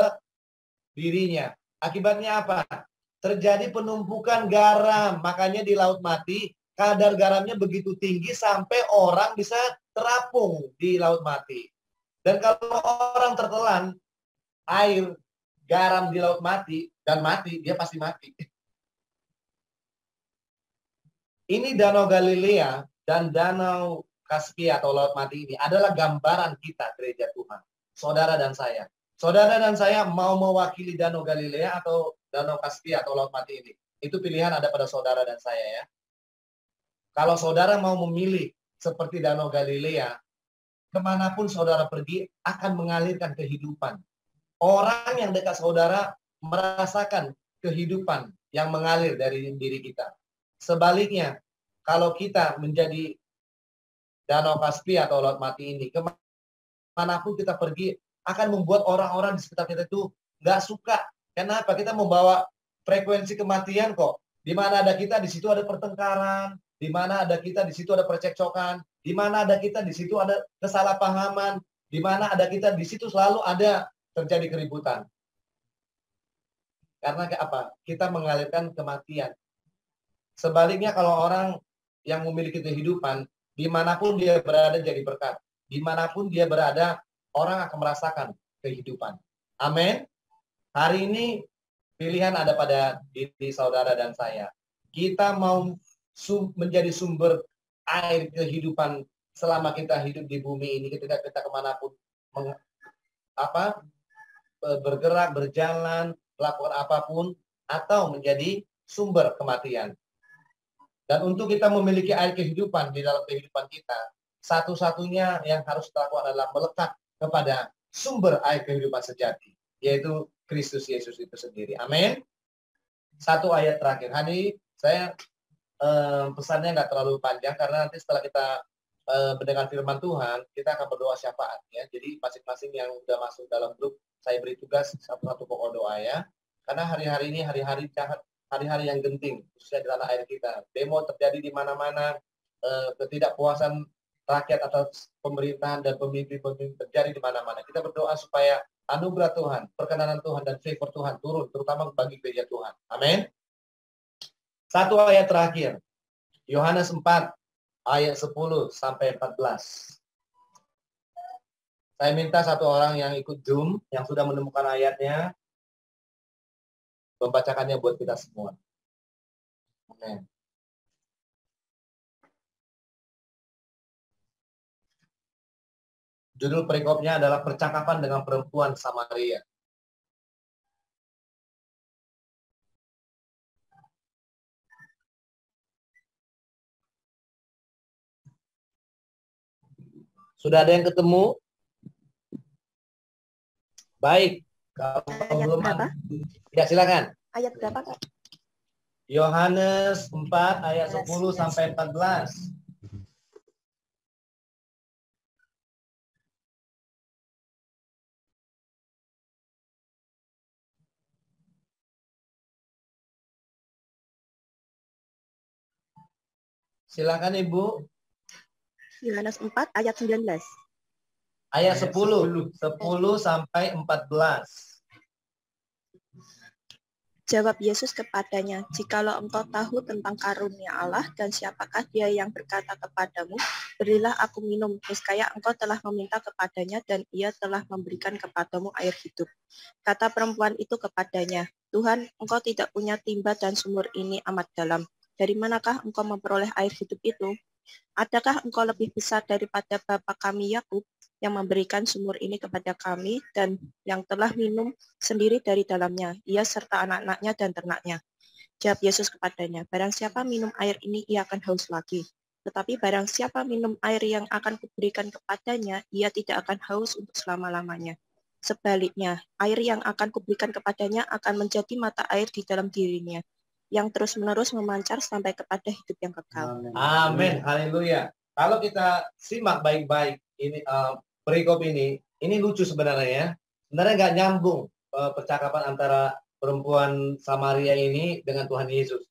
dirinya. Akibatnya apa? Terjadi penumpukan garam. Makanya di Laut Mati, kadar garamnya begitu tinggi sampai orang bisa terapung di Laut Mati. Dan kalau orang tertelan air garam di Laut Mati dan mati, dia pasti mati. Ini Danau Galilea dan Danau Kaspia atau Laut Mati ini adalah gambaran kita gereja Tuhan. Saudara dan saya. Saudara dan saya mau mewakili Danau Galilea atau Danau Kaspia atau Laut Mati ini. Itu pilihan ada pada saudara dan saya ya. Kalau saudara mau memilih seperti Danau Galilea, kemanapun saudara pergi akan mengalirkan kehidupan. Orang yang dekat saudara merasakan kehidupan yang mengalir dari diri kita. Sebaliknya, kalau kita menjadi Danau Kaspia atau Laut Mati ini, kemanapun kita pergi akan membuat orang-orang di sekitar kita itu nggak suka. Kenapa? Kita membawa frekuensi kematian kok. Di mana ada kita, di situ ada pertengkaran. Di mana ada kita, di situ ada percekcokan. Di mana ada kita, di situ ada kesalahpahaman. Di mana ada kita, di situ selalu ada terjadi keributan. Karena apa? Kita mengalirkan kematian. Sebaliknya kalau orang yang memiliki kehidupan, dimanapun dia berada jadi berkat. Dimanapun dia berada, orang akan merasakan kehidupan. Amin. Hari ini pilihan ada pada diri saudara dan saya. Kita mau menjadi sumber air kehidupan selama kita hidup di bumi ini, ketika kita kemanapun bergerak, berjalan, melakukan apapun, atau menjadi sumber kematian. Dan untuk kita memiliki air kehidupan di dalam kehidupan kita, satu-satunya yang harus dilakukan adalah melekat kepada sumber air kehidupan sejati, yaitu Kristus Yesus itu sendiri. Amin. Satu ayat terakhir. Hari saya pesannya nggak terlalu panjang, karena nanti setelah kita mendengar firman Tuhan, kita akan berdoa syafaat ya. Jadi masing-masing yang sudah masuk dalam grup, saya beri tugas satu-satu pokok doa ya. Karena hari-hari ini hari-hari yang genting, khususnya di tanah air kita. Demo terjadi di mana-mana, ketidakpuasan rakyat atas pemerintahan dan pemimpin-pemimpin terjadi di mana-mana. Kita berdoa supaya anugerah Tuhan, perkenanan Tuhan, dan favor Tuhan turun, terutama bagi gereja Tuhan. Amin. Satu ayat terakhir, Yohanes 4 ayat 10 sampai 14. Saya minta satu orang yang ikut Zoom, yang sudah menemukan ayatnya, membacakannya buat kita semua. Amin. Judul perikopnya adalah percakapan dengan perempuan Samaria. Sudah ada yang ketemu? Baik. Kalau belum ada, ya silakan. Ayat berapa, Kak? Yohanes 4 ayat 10 sampai 14. Silakan Ibu. Yohanes 4 ayat 19. Ayat 10 sampai 14. Jawab Yesus kepadanya, "Jikalau engkau tahu tentang karunia Allah dan siapakah dia yang berkata kepadamu, berilah aku minum, niscaya engkau telah meminta kepadanya dan ia telah memberikan kepadamu air hidup." Kata perempuan itu kepadanya, "Tuhan, engkau tidak punya timba dan sumur ini amat dalam. Dari manakah engkau memperoleh air hidup itu? Adakah engkau lebih besar daripada bapa kami Yakub yang memberikan sumur ini kepada kami dan yang telah minum sendiri dari dalamnya, ia serta anak-anaknya dan ternaknya?" Jawab Yesus kepadanya, "Barang siapa minum air ini, ia akan haus lagi. Tetapi barang siapa minum air yang akan kuberikan kepadanya, ia tidak akan haus untuk selama-lamanya. Sebaliknya, air yang akan kuberikan kepadanya akan menjadi mata air di dalam dirinya, yang terus-menerus memancar sampai kepada hidup yang kekal." Amin. Haleluya. Kalau kita simak baik-baik ini perikop ini lucu sebenarnya ya. Sebenarnya nggak nyambung percakapan antara perempuan Samaria ini dengan Tuhan Yesus.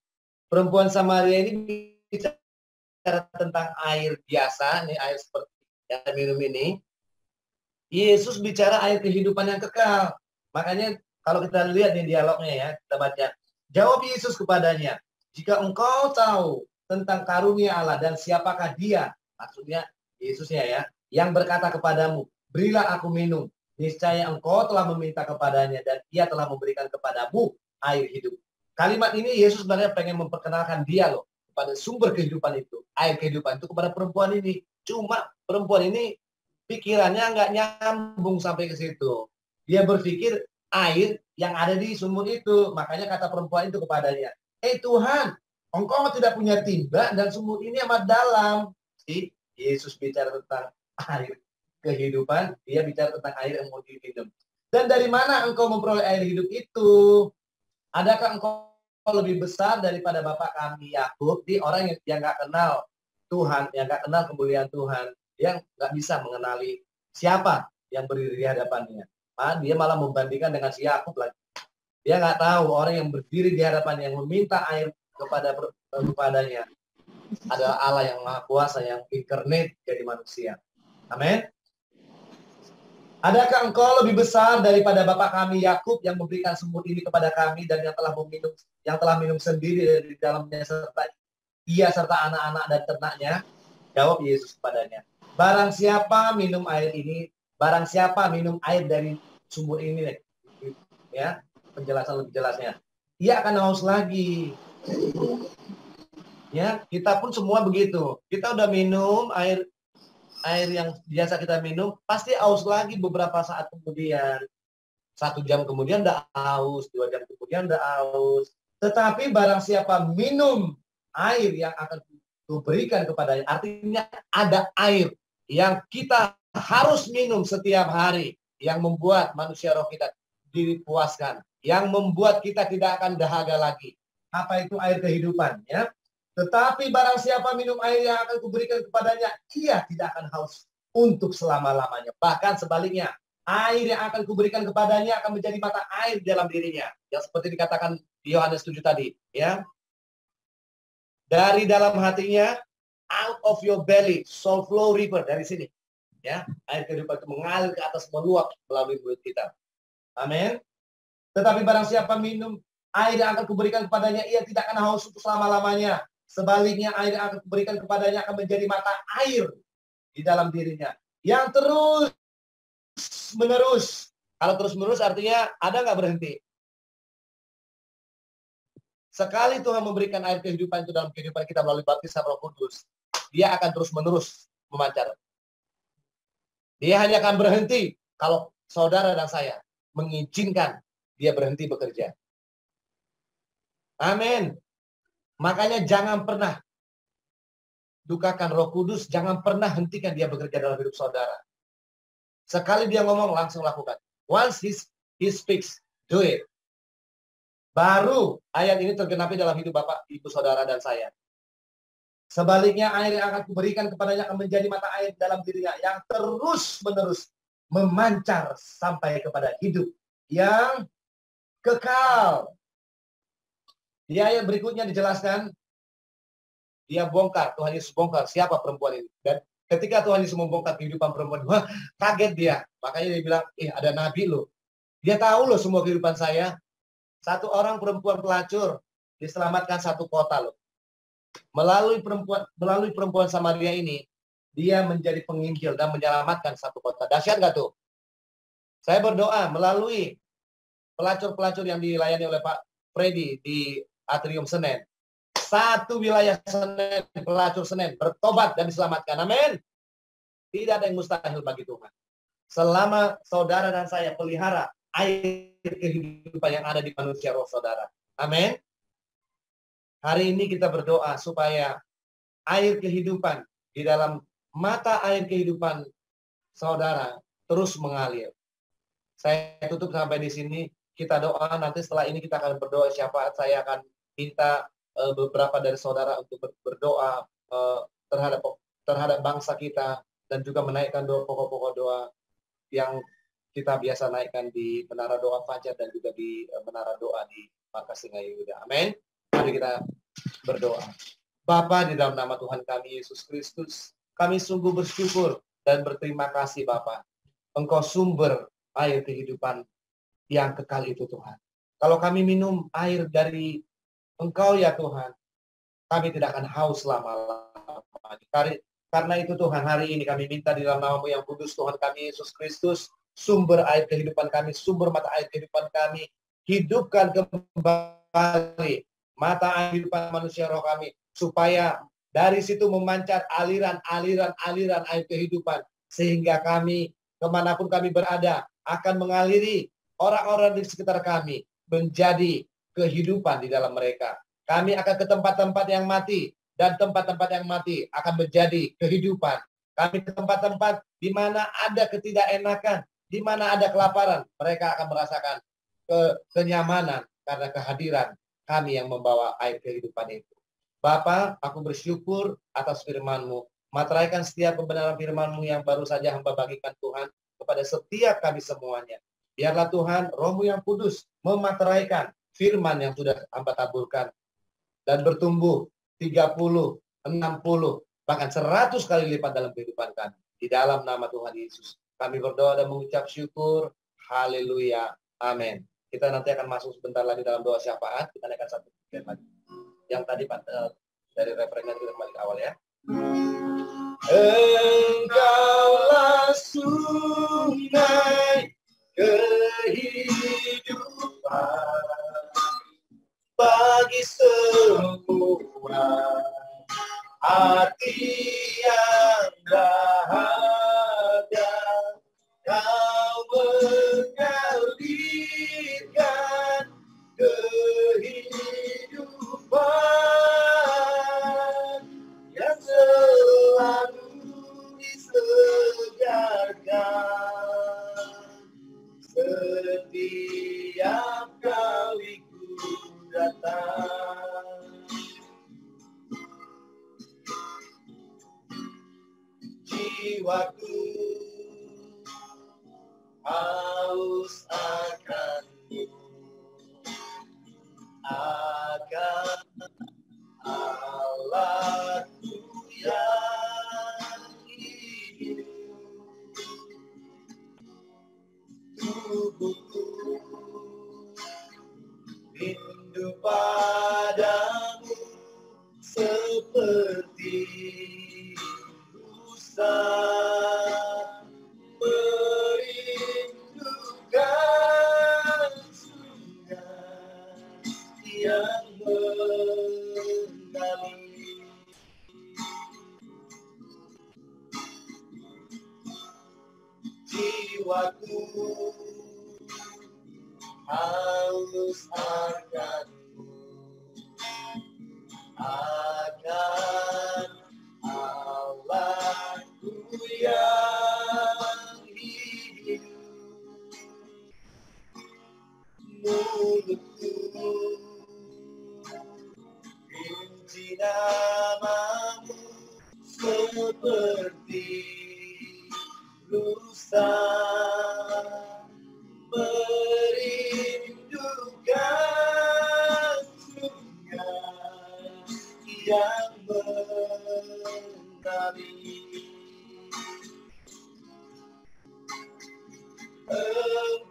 Perempuan Samaria ini bicara tentang air biasa, nih air seperti yang minum ini. Yesus bicara air kehidupan yang kekal. Makanya kalau kita lihat nih dialognya ya, kita baca. Jawab Yesus kepadanya, "Jika engkau tahu tentang karunia Allah dan siapakah dia," maksudnya Yesusnya ya, "yang berkata kepadamu, berilah aku minum, niscaya engkau telah meminta kepadanya dan ia telah memberikan kepadamu air hidup." Kalimat ini Yesus sebenarnya pengen memperkenalkan dia loh kepada sumber kehidupan itu, air kehidupan itu kepada perempuan ini. Cuma perempuan ini pikirannya nggak nyambung sampai ke situ. Dia berpikir air yang ada di sumur itu. Makanya kata perempuan itu kepadanya, Tuhan, engkau tidak punya timba dan sumur ini amat dalam." Yesus bicara tentang air kehidupan, dia bicara tentang air yang mau diminum. "Dan dari mana engkau memperoleh air hidup itu? Adakah engkau lebih besar daripada bapak kami Yakub?" Di orang yang nggak kenal Tuhan, yang nggak kenal kemuliaan Tuhan, yang nggak bisa mengenali siapa yang berdiri di hadapannya. Dia malah membandingkan dengan si Yakub lagi. Dia nggak tahu orang yang berdiri di hadapannya, yang meminta air kepadanya adalah Allah yang Maha Kuasa, yang incarnate jadi manusia. Amin. Adakah engkau lebih besar daripada Bapa kami Yakub yang memberikan sumur ini kepada kami dan yang telah minum sendiri dari dalamnya serta anak-anak dan ternaknya? Jawab Yesus kepadanya, barang siapa minum air dari sumur ini, ya, penjelasan lebih jelasnya, ia akan haus lagi. Ya, kita pun semua begitu. Kita udah minum air yang biasa kita minum, pasti haus lagi beberapa saat kemudian. 1 jam kemudian udah haus, 2 jam kemudian udah haus. Tetapi barang siapa minum air yang akan kuberikan kepadanya, artinya ada air yang kita harus minum setiap hari, yang membuat manusia roh kita dipuaskan, yang membuat kita tidak akan dahaga lagi. Apa itu air kehidupan? Ya. Tetapi barang siapa minum air yang akan kuberikan kepadanya, ia tidak akan haus untuk selama-lamanya. Bahkan sebaliknya, air yang akan kuberikan kepadanya akan menjadi mata air dalam dirinya. Yang seperti dikatakan di Yohanes 7 tadi. Ya. Dari dalam hatinya, out of your belly, shall flow river. Dari sini. Ya, air kehidupan itu mengalir ke atas, meluap melalui mulut kita. Amin. Tetapi barang siapa minum air yang akan kuberikan kepadanya, ia tidak akan haus untuk selama-lamanya. Sebaliknya, air yang akan kuberikan kepadanya akan menjadi mata air di dalam dirinya, yang terus menerus. Kalau terus menerus artinya ada nggak berhenti? Sekali Tuhan memberikan air kehidupan itu dalam kehidupan kita melalui baptisan Roh Kudus, dia akan terus menerus memancar. Dia hanya akan berhenti kalau saudara dan saya mengizinkan dia berhenti bekerja. Amin. Makanya jangan pernah dukakan Roh Kudus, jangan pernah hentikan dia bekerja dalam hidup saudara. Sekali dia ngomong, langsung lakukan. Once he speaks, do it. Baru ayat ini tergenapi dalam hidup Bapak, Ibu, Saudara, dan saya. Sebaliknya, air yang akan kuberikan kepadanya akan menjadi mata air dalam dirinya, yang terus-menerus memancar sampai kepada hidup yang kekal. Di ayat berikutnya dijelaskan, dia bongkar, Tuhan Yesus bongkar siapa perempuan ini. Dan ketika Tuhan Yesus membongkar kehidupan perempuan, wah, kaget dia. Makanya dia bilang, ada nabi loh. Dia tahu loh semua kehidupan saya. Satu orang perempuan pelacur diselamatkan satu kota loh. Melalui perempuan Samaria ini, dia menjadi penginjil dan menyelamatkan satu kota. Dahsyat nggak tuh? Saya berdoa melalui pelacur-pelacur yang dilayani oleh Pak Freddy di Atrium Senen. Satu wilayah Senen, pelacur Senen, bertobat dan diselamatkan. Amin. Tidak ada yang mustahil bagi Tuhan. Selama saudara dan saya pelihara air kehidupan yang ada di manusia roh saudara. Amin. Hari ini kita berdoa supaya air kehidupan di dalam mata air kehidupan saudara terus mengalir. Saya tutup sampai di sini. Kita doa, nanti setelah ini kita akan berdoa syafaat. Saya akan minta beberapa dari saudara untuk berdoa terhadap bangsa kita dan juga menaikkan pokok-pokok doa yang kita biasa naikkan di Menara Doa Fajar dan juga di Menara Doa di Markas Singayehuda. Amin. Mari kita berdoa. Bapa, di dalam nama Tuhan kami Yesus Kristus, kami sungguh bersyukur dan berterima kasih Bapa. Engkau sumber air kehidupan yang kekal itu Tuhan. Kalau kami minum air dari Engkau ya Tuhan, kami tidak akan haus lama-lamanya. Karena itu Tuhan, hari ini kami minta di dalam nama-Mu yang kudus Tuhan kami Yesus Kristus, sumber air kehidupan kami, sumber mata air kehidupan kami, hidupkan kembali mata air kehidupan manusia roh kami, supaya dari situ memancar aliran air kehidupan, sehingga kami, kemanapun kami berada, akan mengaliri orang-orang di sekitar kami, menjadi kehidupan di dalam mereka. Kami akan ke tempat-tempat yang mati, dan tempat-tempat yang mati akan menjadi kehidupan. Kami ke tempat-tempat di mana ada ketidakenakan, di mana ada kelaparan, mereka akan merasakan kenyamanan karena kehadiran kami yang membawa air kehidupan itu. Bapa, aku bersyukur atas firman-Mu. Materaikan setiap kebenaran firman-Mu yang baru saja hamba bagikan Tuhan kepada setiap kami semuanya. Biarlah Tuhan, Roh-Mu yang kudus memateraikan firman yang sudah hamba taburkan dan bertumbuh 30, 60, bahkan 100 kali lipat dalam kehidupan kami. Di dalam nama Tuhan Yesus Kami berdoa dan mengucap syukur. Haleluya. Amin. Kita nanti akan masuk sebentar lagi dalam doa syafaat. Kita naikkan satu lagi. Yang tadi dari referensi kita kembali ke awal ya. Engkaulah sungai kehidupan bagi semua hati yang dahaga. Kau mengalirkan kehidupan yang selalu disegarkan setiap kali ku datang. Jiwaku haus akanmu, akan Allahku yang hidup. Tubuhku rindu padamu seperti rusa merindukan sungai yang mengalir. Jiwaku haus akanmu, akan Allahku yang hidup. Mulutku rinci namamu seperti rusa merindukan sungai yang mengalir.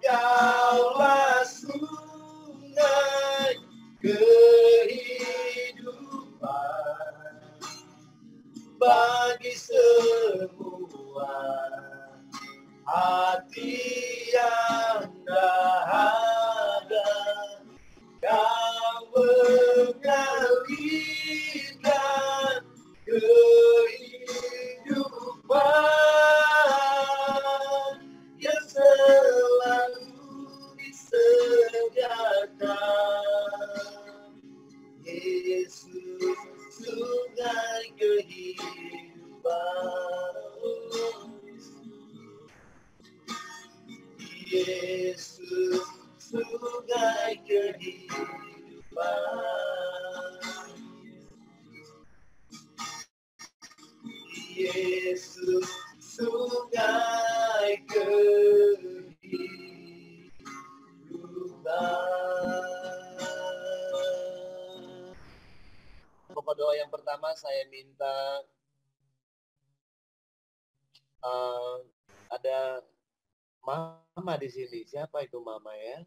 Engkaulah sungai kehidupan bagi semua hati yang dahaga. Kau mengalirkan kehidupan yang selalu disediakan. Yesus, sungai kehidupan. Yesus, sungai kehidupan. Yesus, sungai kehidupan. Pokok doa yang pertama saya minta ada Mama di sini. Siapa itu Mama ya?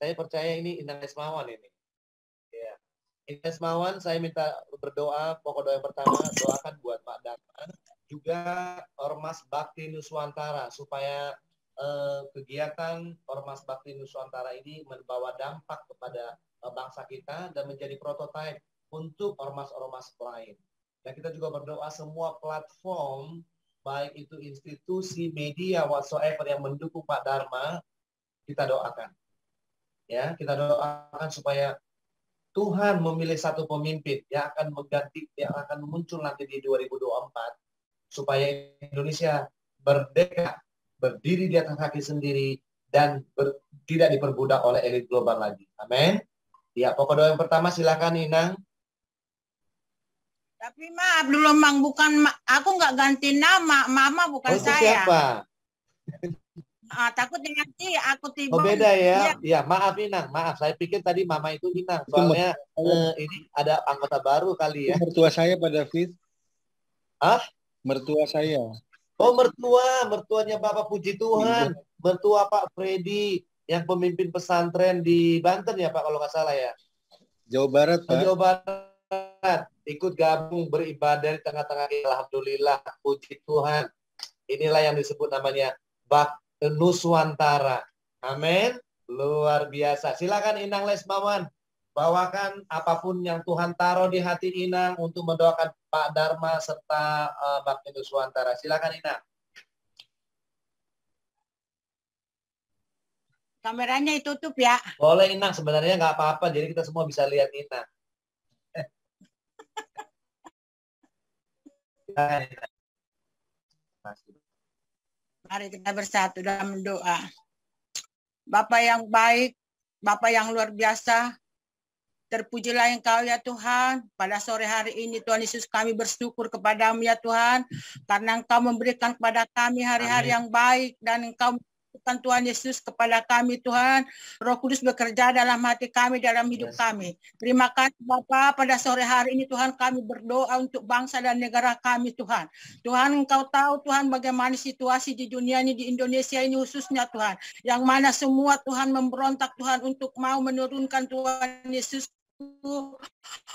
Saya percaya ini Inang Esmawan ini. Ya. Inang Esmawan, saya minta berdoa. Pokok doa yang pertama, doakan buat Pak Darman, juga Ormas Bakti Nuswantara, supaya kegiatan Ormas Bakti Nuswantara ini membawa dampak kepada bangsa kita dan menjadi prototipe untuk ormas-ormas lain. Dan kita juga berdoa semua platform, baik itu institusi, media, whatsoever yang mendukung Pak Dharma, kita doakan. Ya, kita doakan supaya Tuhan memilih satu pemimpin yang akan mengganti, yang akan muncul nanti di 2024, supaya Indonesia merdeka, berdiri di atas kaki sendiri, dan tidak diperbudak oleh elit global lagi. Amin. Ya, pokok doa yang pertama silakan Inang. Tapi maaf dulu Mang, bukan aku nggak ganti nama, Mama bukan saya. Siapa? Takut nanti aku tiba. Oh beda ya. Ya maaf Inang, maaf. Saya pikir tadi Mama itu Inang. Soalnya ini ada anggota baru kali ya. Mertua saya Pak David. Ah? Mertua saya. Oh, mertuanya Bapak, puji Tuhan. Mertua Pak Freddy yang pemimpin pesantren di Banten ya Pak, kalau nggak salah ya. Jawa Barat, Pak. Jawa Barat. Ikut gabung beribadah di tengah-tengah. Alhamdulillah, puji Tuhan. Inilah yang disebut namanya Bak Nuswantara. Amin. Luar biasa. Silakan Inang Lesmawan. Bawakan apapun yang Tuhan taruh di hati Inang untuk mendoakan Pak Dharma serta Bakti Nuswantara. Silakan Inang. Kameranya ditutup ya. Boleh Inang, sebenarnya nggak apa-apa. Jadi kita semua bisa lihat Inang. Mari kita bersatu dalam doa. Bapak yang baik, Bapak yang luar biasa, terpujilah Engkau ya Tuhan. Pada sore hari ini Tuhan Yesus kami bersyukur kepadamu ya Tuhan. Karena Engkau memberikan kepada kami hari-hari yang baik. Dan Engkau memberikan Tuhan Yesus kepada kami Tuhan. Roh Kudus bekerja dalam hati kami, dalam hidup kami. Terima kasih Bapak, pada sore hari ini Tuhan kami berdoa untuk bangsa dan negara kami Tuhan. Tuhan Engkau tahu Tuhan bagaimana situasi di dunia ini, di Indonesia ini khususnya Tuhan. Yang mana semua Tuhan memberontak Tuhan untuk mau menurunkan Tuhan Yesus.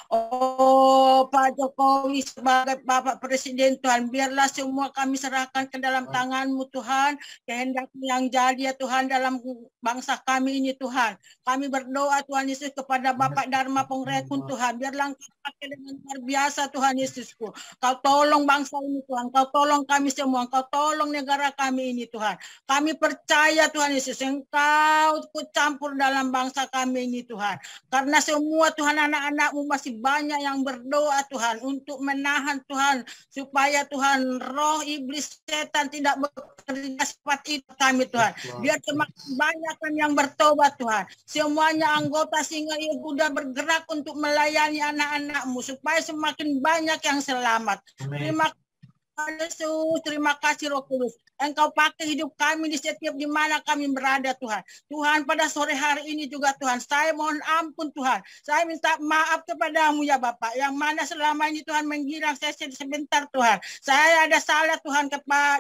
Oh Pak Jokowi sebagai Bapak Presiden Tuhan, biarlah semua kami serahkan ke dalam tangan-Mu Tuhan, kehendak yang jadi ya Tuhan dalam bangsa kami ini Tuhan. Kami berdoa Tuhan Yesus kepada Bapak Dharma Pongrekun Tuhan, biarlah Engkau pakai dengan luar biasa Tuhan Yesusku. Kau tolong bangsa ini Tuhan, Kau tolong kami semua, Kau tolong negara kami ini Tuhan. Kami percaya Tuhan Yesus, Engkau ikut campur dalam bangsa kami ini Tuhan. Karena semua Tuhan anak-anak-Mu masih banyak yang berdoa Tuhan untuk menahan Tuhan supaya Tuhan roh iblis setan tidak bekerja seperti itu kami Tuhan. Biar semakin banyak kami yang bertobat Tuhan. Semuanya anggota Singa Yehuda bergerak untuk melayani anak-anak-Mu supaya semakin banyak yang selamat. Terima kasih Yesus, terima kasih Roh Kudus. Engkau pakai hidup kami di setiap di mana kami berada Tuhan. Tuhan pada sore hari ini juga Tuhan, saya mohon ampun Tuhan. Saya minta maaf kepadamu ya Bapak. Yang mana selama ini Tuhan menggiring saya sebentar Tuhan. Saya ada salah Tuhan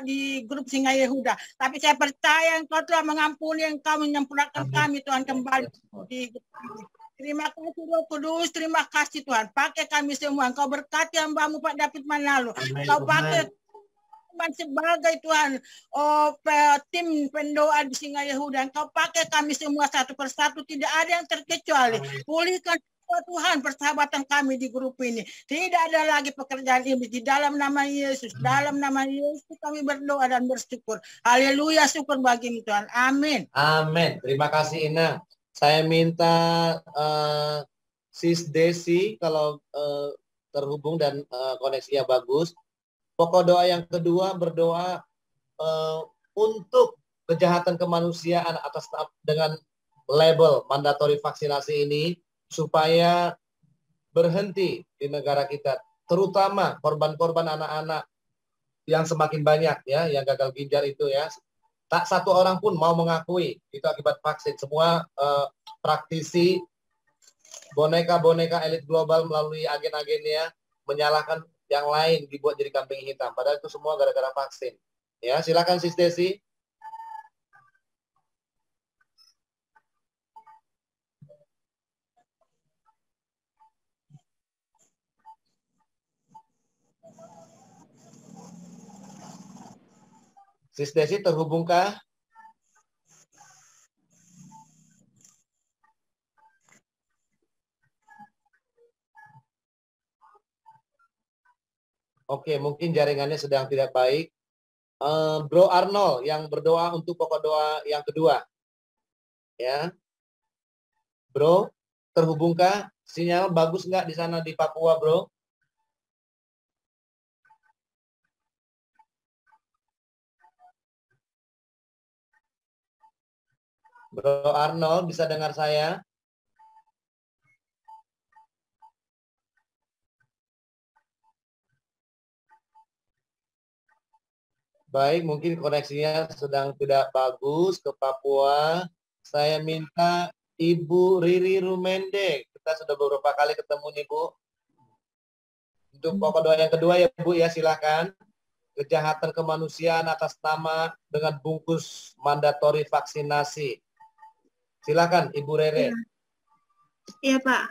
di grup Singa Yehuda. Tapi saya percaya Engkau telah mengampuni, Engkau menyempurnakan kami Tuhan kembali di grup ini. Terima kasih Roh Kudus, terima kasih Tuhan. Pakai kami semua. Engkau berkati hamba-Mu Pak David Manalo. Engkau pakai sebagai Tuhan tim pendoa di Singa Yehuda. Engkau pakai kami semua satu persatu. Tidak ada yang terkecuali. Pulihkan Tuhan persahabatan kami di grup ini. Tidak ada lagi pekerjaan iblis. Di dalam nama Yesus. Dalam nama Yesus kami berdoa dan bersyukur. Haleluya, syukur bagimu Tuhan. Amin. Amin. Terima kasih Ina. Saya minta Sis Desi kalau terhubung dan koneksinya bagus. Pokok doa yang kedua berdoa untuk kejahatan kemanusiaan atas dengan label mandatory vaksinasi ini supaya berhenti di negara kita, terutama korban-korban anak-anak yang semakin banyak ya, yang gagal ginjal itu ya. Tak satu orang pun mau mengakui itu akibat vaksin. Semua praktisi boneka-boneka elit global melalui agen-agennya menyalahkan yang lain dibuat jadi kambing hitam. Padahal itu semua gara-gara vaksin. Ya, silakan Sis Desi. Sis Desi terhubungkah? Oke, mungkin jaringannya sedang tidak baik. Bro Arnold yang berdoa untuk pokok doa yang kedua. Ya. Bro, terhubungkah? Sinyal bagus nggak di sana di Papua, Bro? Bro Arnold, bisa dengar saya? Baik, mungkin koneksinya sedang tidak bagus ke Papua. Saya minta Ibu Riri Rumende. Kita sudah beberapa kali ketemu nih, Bu. Untuk pokok doa yang kedua ya, Bu, ya, silakan. kejahatan kemanusiaan atas nama dengan bungkus mandatori vaksinasi. Silakan Ibu Rere. Iya Pak.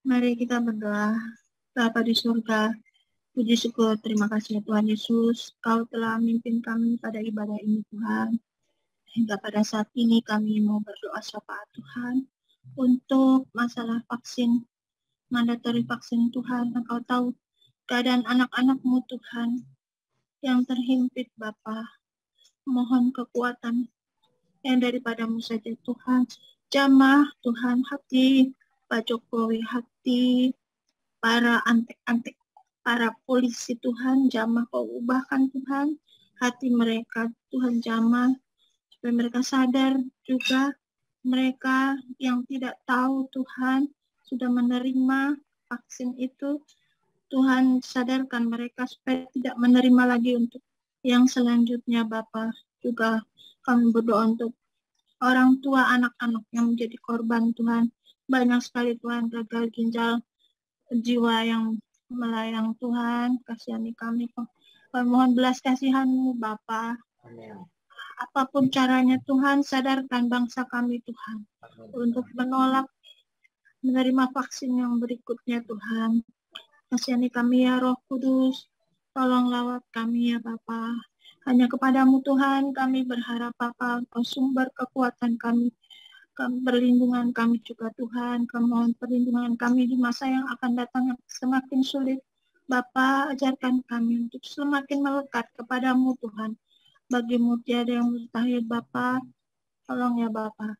Mari kita berdoa. Bapa di surga, puji syukur, terima kasih ya Tuhan Yesus. Kau telah memimpin kami pada ibadah ini Tuhan. Hingga pada saat ini kami mau berdoa syafaat Tuhan untuk masalah vaksin, mandatori vaksin Tuhan. Engkau tahu keadaan anak-anak-Mu Tuhan yang terhimpit Bapa. Mohon kekuatan yang daripada-Mu saja Tuhan. Jamah Tuhan hati Pak Jokowi, hati para antek-antek, para polisi Tuhan, jamah Kau ubahkan Tuhan hati mereka Tuhan, jamah supaya mereka sadar juga, mereka yang tidak tahu Tuhan sudah menerima vaksin itu, Tuhan sadarkan mereka supaya tidak menerima lagi untuk yang selanjutnya. Bapa, juga kami berdoa untuk orang tua anak-anak yang menjadi korban Tuhan. Banyak sekali Tuhan gagal ginjal, jiwa yang melayang Tuhan. Kasihani kami, kami mohon belas kasihan-Mu Bapa. Amin. Apapun caranya Tuhan, sadarkan bangsa kami Tuhan. Amin. Untuk menolak menerima vaksin yang berikutnya Tuhan. Kasihani kami ya Roh Kudus, tolong lawat kami ya Bapa. Hanya kepadamu Tuhan kami berharap Bapa, Engkau sumber kekuatan kami. Perlindungan kami juga Tuhan, mohon perlindungan kami di masa yang akan datang yang semakin sulit. Bapa, ajarkan kami untuk semakin melekat kepadamu Tuhan. Bagimu tiada yang mustahil Bapa, tolong ya Bapa.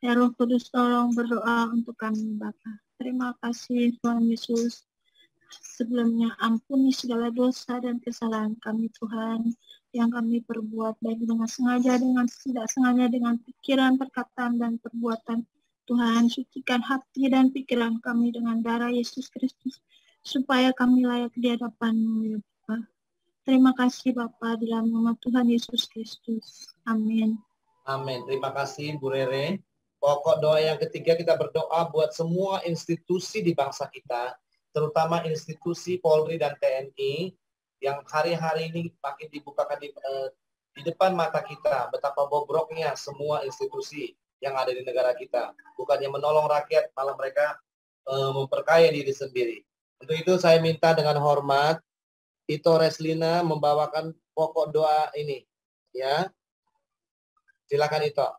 Ya Roh Kudus, tolong berdoa untuk kami Bapa. Terima kasih Tuhan Yesus. Sebelumnya ampuni segala dosa dan kesalahan kami Tuhan yang kami perbuat, baik dengan sengaja, dengan tidak sengaja, dengan pikiran, perkataan, dan perbuatan. Tuhan, sucikan hati dan pikiran kami dengan darah Yesus Kristus, supaya kami layak di hadapan-Mu ya Bapa. Terima kasih Bapa, di dalam nama Tuhan Yesus Kristus. Amin. Amin. Terima kasih Bu Rere. Pokok doa yang ketiga, kita berdoa buat semua institusi di bangsa kita, terutama institusi Polri dan TNI, yang hari-hari ini makin dibukakan di depan mata kita, betapa bobroknya semua institusi yang ada di negara kita. Bukannya menolong rakyat, malah mereka memperkaya diri sendiri. Untuk itu saya minta dengan hormat, Ito Reslina membawakan pokok doa ini. Ya, silakan Ito.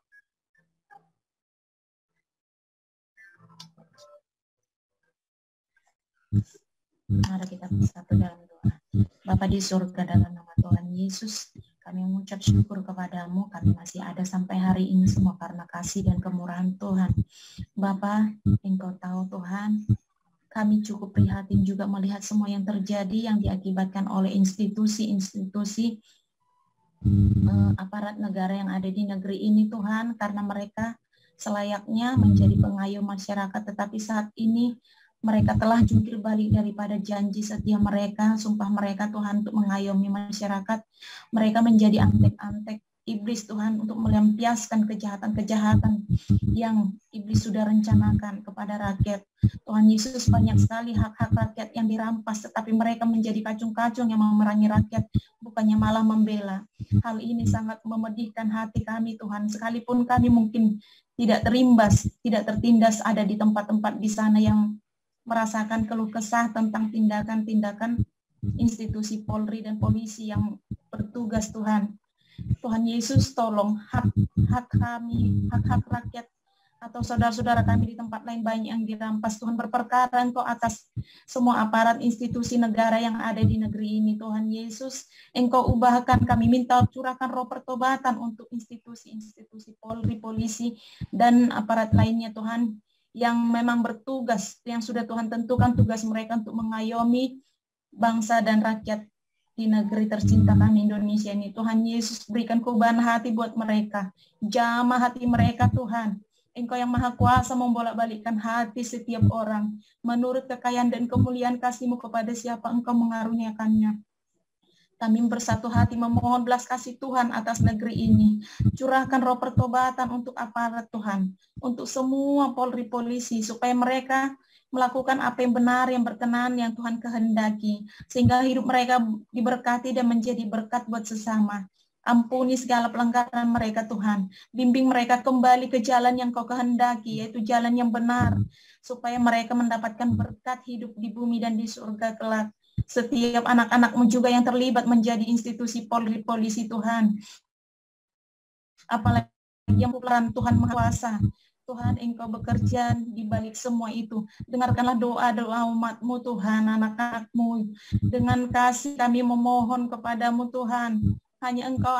Mari kita bersatu dalam doa. Bapa di surga, dalam nama Tuhan Yesus, kami mengucap syukur kepadamu, kami masih ada sampai hari ini semua karena kasih dan kemurahan Tuhan. Bapa, Engkau tahu Tuhan, kami cukup prihatin juga melihat semua yang terjadi yang diakibatkan oleh institusi-institusi aparat negara yang ada di negeri ini Tuhan, karena mereka selayaknya menjadi pengayom masyarakat, tetapi saat ini mereka telah jungkir balik daripada janji setia mereka, sumpah mereka Tuhan untuk mengayomi masyarakat. Mereka menjadi antek-antek iblis Tuhan untuk melampiaskan kejahatan-kejahatan yang iblis sudah rencanakan kepada rakyat. Tuhan Yesus, banyak sekali hak-hak rakyat yang dirampas, tetapi mereka menjadi kacung-kacung yang memerangi rakyat, bukannya malah membela. Hal ini sangat memedihkan hati kami Tuhan, sekalipun kami mungkin tidak terimbas, tidak tertindas ada di tempat-tempat di sana yang merasakan keluh kesah tentang tindakan-tindakan institusi Polri dan polisi yang bertugas Tuhan. Tuhan Yesus, tolong hak kami, hak-hak rakyat atau saudara-saudara kami di tempat lain banyak yang dirampas. Tuhan, berperkara Engkau atas semua aparat institusi negara yang ada di negeri ini. Tuhan Yesus, Engkau ubahkan, kami minta curahkan roh pertobatan untuk institusi-institusi Polri, polisi, dan aparat lainnya Tuhan, yang memang bertugas, yang sudah Tuhan tentukan tugas mereka untuk mengayomi bangsa dan rakyat di negeri tercinta kami Indonesia ini. Tuhan Yesus, berikan keubaan hati buat mereka, jamah hati mereka Tuhan. Engkau yang maha kuasa membolak-balikkan hati setiap orang menurut kekayaan dan kemuliaan kasih-Mu kepada siapa Engkau mengaruniakannya. Kami bersatu hati memohon belas kasih Tuhan atas negeri ini. Curahkan roh pertobatan untuk aparat Tuhan, untuk semua polri polisi, supaya mereka melakukan apa yang benar, yang berkenan, yang Tuhan kehendaki, sehingga hidup mereka diberkati dan menjadi berkat buat sesama. Ampuni segala pelanggaran mereka Tuhan. Bimbing mereka kembali ke jalan yang Kau kehendaki, yaitu jalan yang benar, supaya mereka mendapatkan berkat hidup di bumi dan di surga kelak. Setiap anak-anak-Mu juga yang terlibat menjadi institusi polisi Tuhan. Apalagi yang peran Tuhan Maha Kuasa. Tuhan, Engkau bekerja di balik semua itu. Dengarkanlah doa-doa umat-Mu Tuhan, anak-anak-Mu. Dengan kasih kami memohon kepadamu Tuhan. Hanya Engkau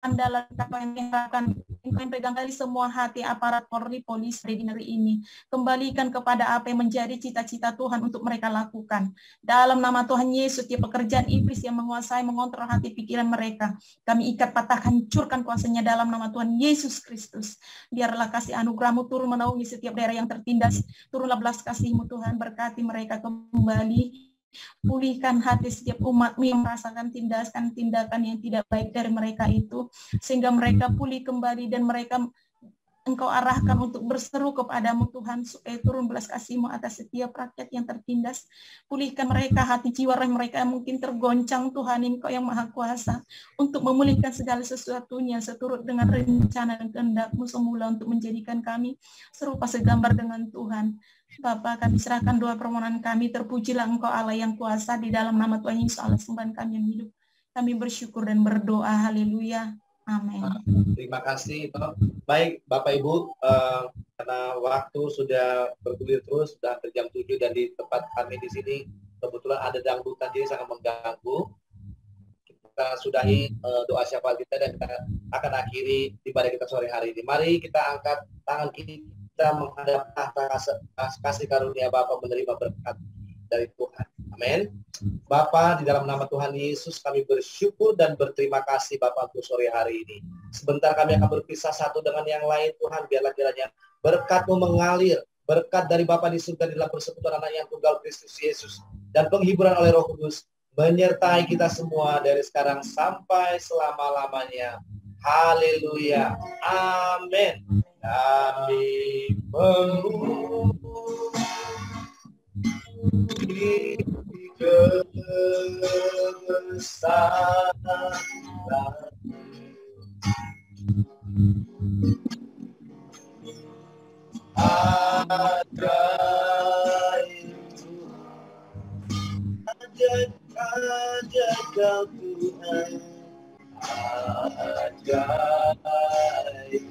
andalan yang Engkau yang pegang kali semua hati aparat Polri, polisi di negeri ini. Kembalikan kepada apa yang menjadi cita-cita Tuhan untuk mereka lakukan. Dalam nama Tuhan Yesus, setiap pekerjaan iblis yang menguasai, mengontrol hati pikiran mereka, kami ikat, patah, hancurkan kuasanya dalam nama Tuhan Yesus Kristus. Biarlah kasih anugerah-Mu turun menaungi setiap daerah yang tertindas. Turunlah belas kasih-Mu Tuhan, berkati mereka kembali. Pulihkan hati setiap umat-Mu yang merasakan tindakan yang tidak baik dari mereka itu, sehingga mereka pulih kembali dan mereka Engkau arahkan untuk berseru kepadamu Tuhan, supaya turun belas kasih-Mu atas setiap rakyat yang tertindas. Pulihkan mereka hati jiwa mereka yang mungkin tergoncang Tuhan, Engkau yang Maha Kuasa, untuk memulihkan segala sesuatunya seturut dengan rencana dan kehendak-Mu semula untuk menjadikan kami serupa segambar dengan Tuhan. Bapa, kami serahkan doa permohonan kami, terpujilah Engkau Allah yang kuasa, di dalam nama Tuhan Yesus Allah sembahan kami yang hidup. Kami bersyukur dan berdoa, haleluya, amin. Terima kasih. Baik Bapak Ibu, karena waktu sudah bergulir terus, sudah hampir jam 7 dan di tempat kami di sini kebetulan ada dangdutan, jadi sangat mengganggu. Kita sudahi doa syafaat kita dan kita akan akhiri ibadah kita sore hari ini. Mari kita angkat tangan kita menghadap tahta kasih karunia Bapa, menerima berkat dari Tuhan. Amin. Bapa, di dalam nama Tuhan Yesus kami bersyukur dan berterima kasih Bapa untuk sore hari ini. Sebentar kami akan berpisah satu dengan yang lain Tuhan, biarlah kiranya berkat-Mu mengalir, berkat dari Bapa di surga di dalam persekutuan Anak yang tunggal Kristus Yesus dan penghiburan oleh Roh Kudus menyertai kita semua dari sekarang sampai selama-lamanya. Haleluya. Amin. Kami memuji kebesaran ajaib Kau Tuhan, ajaib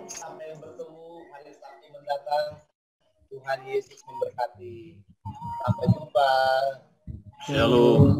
sampai bertemu hari Sabtu mendatang. Tuhan Yesus memberkati. Sampai jumpa. Shalom.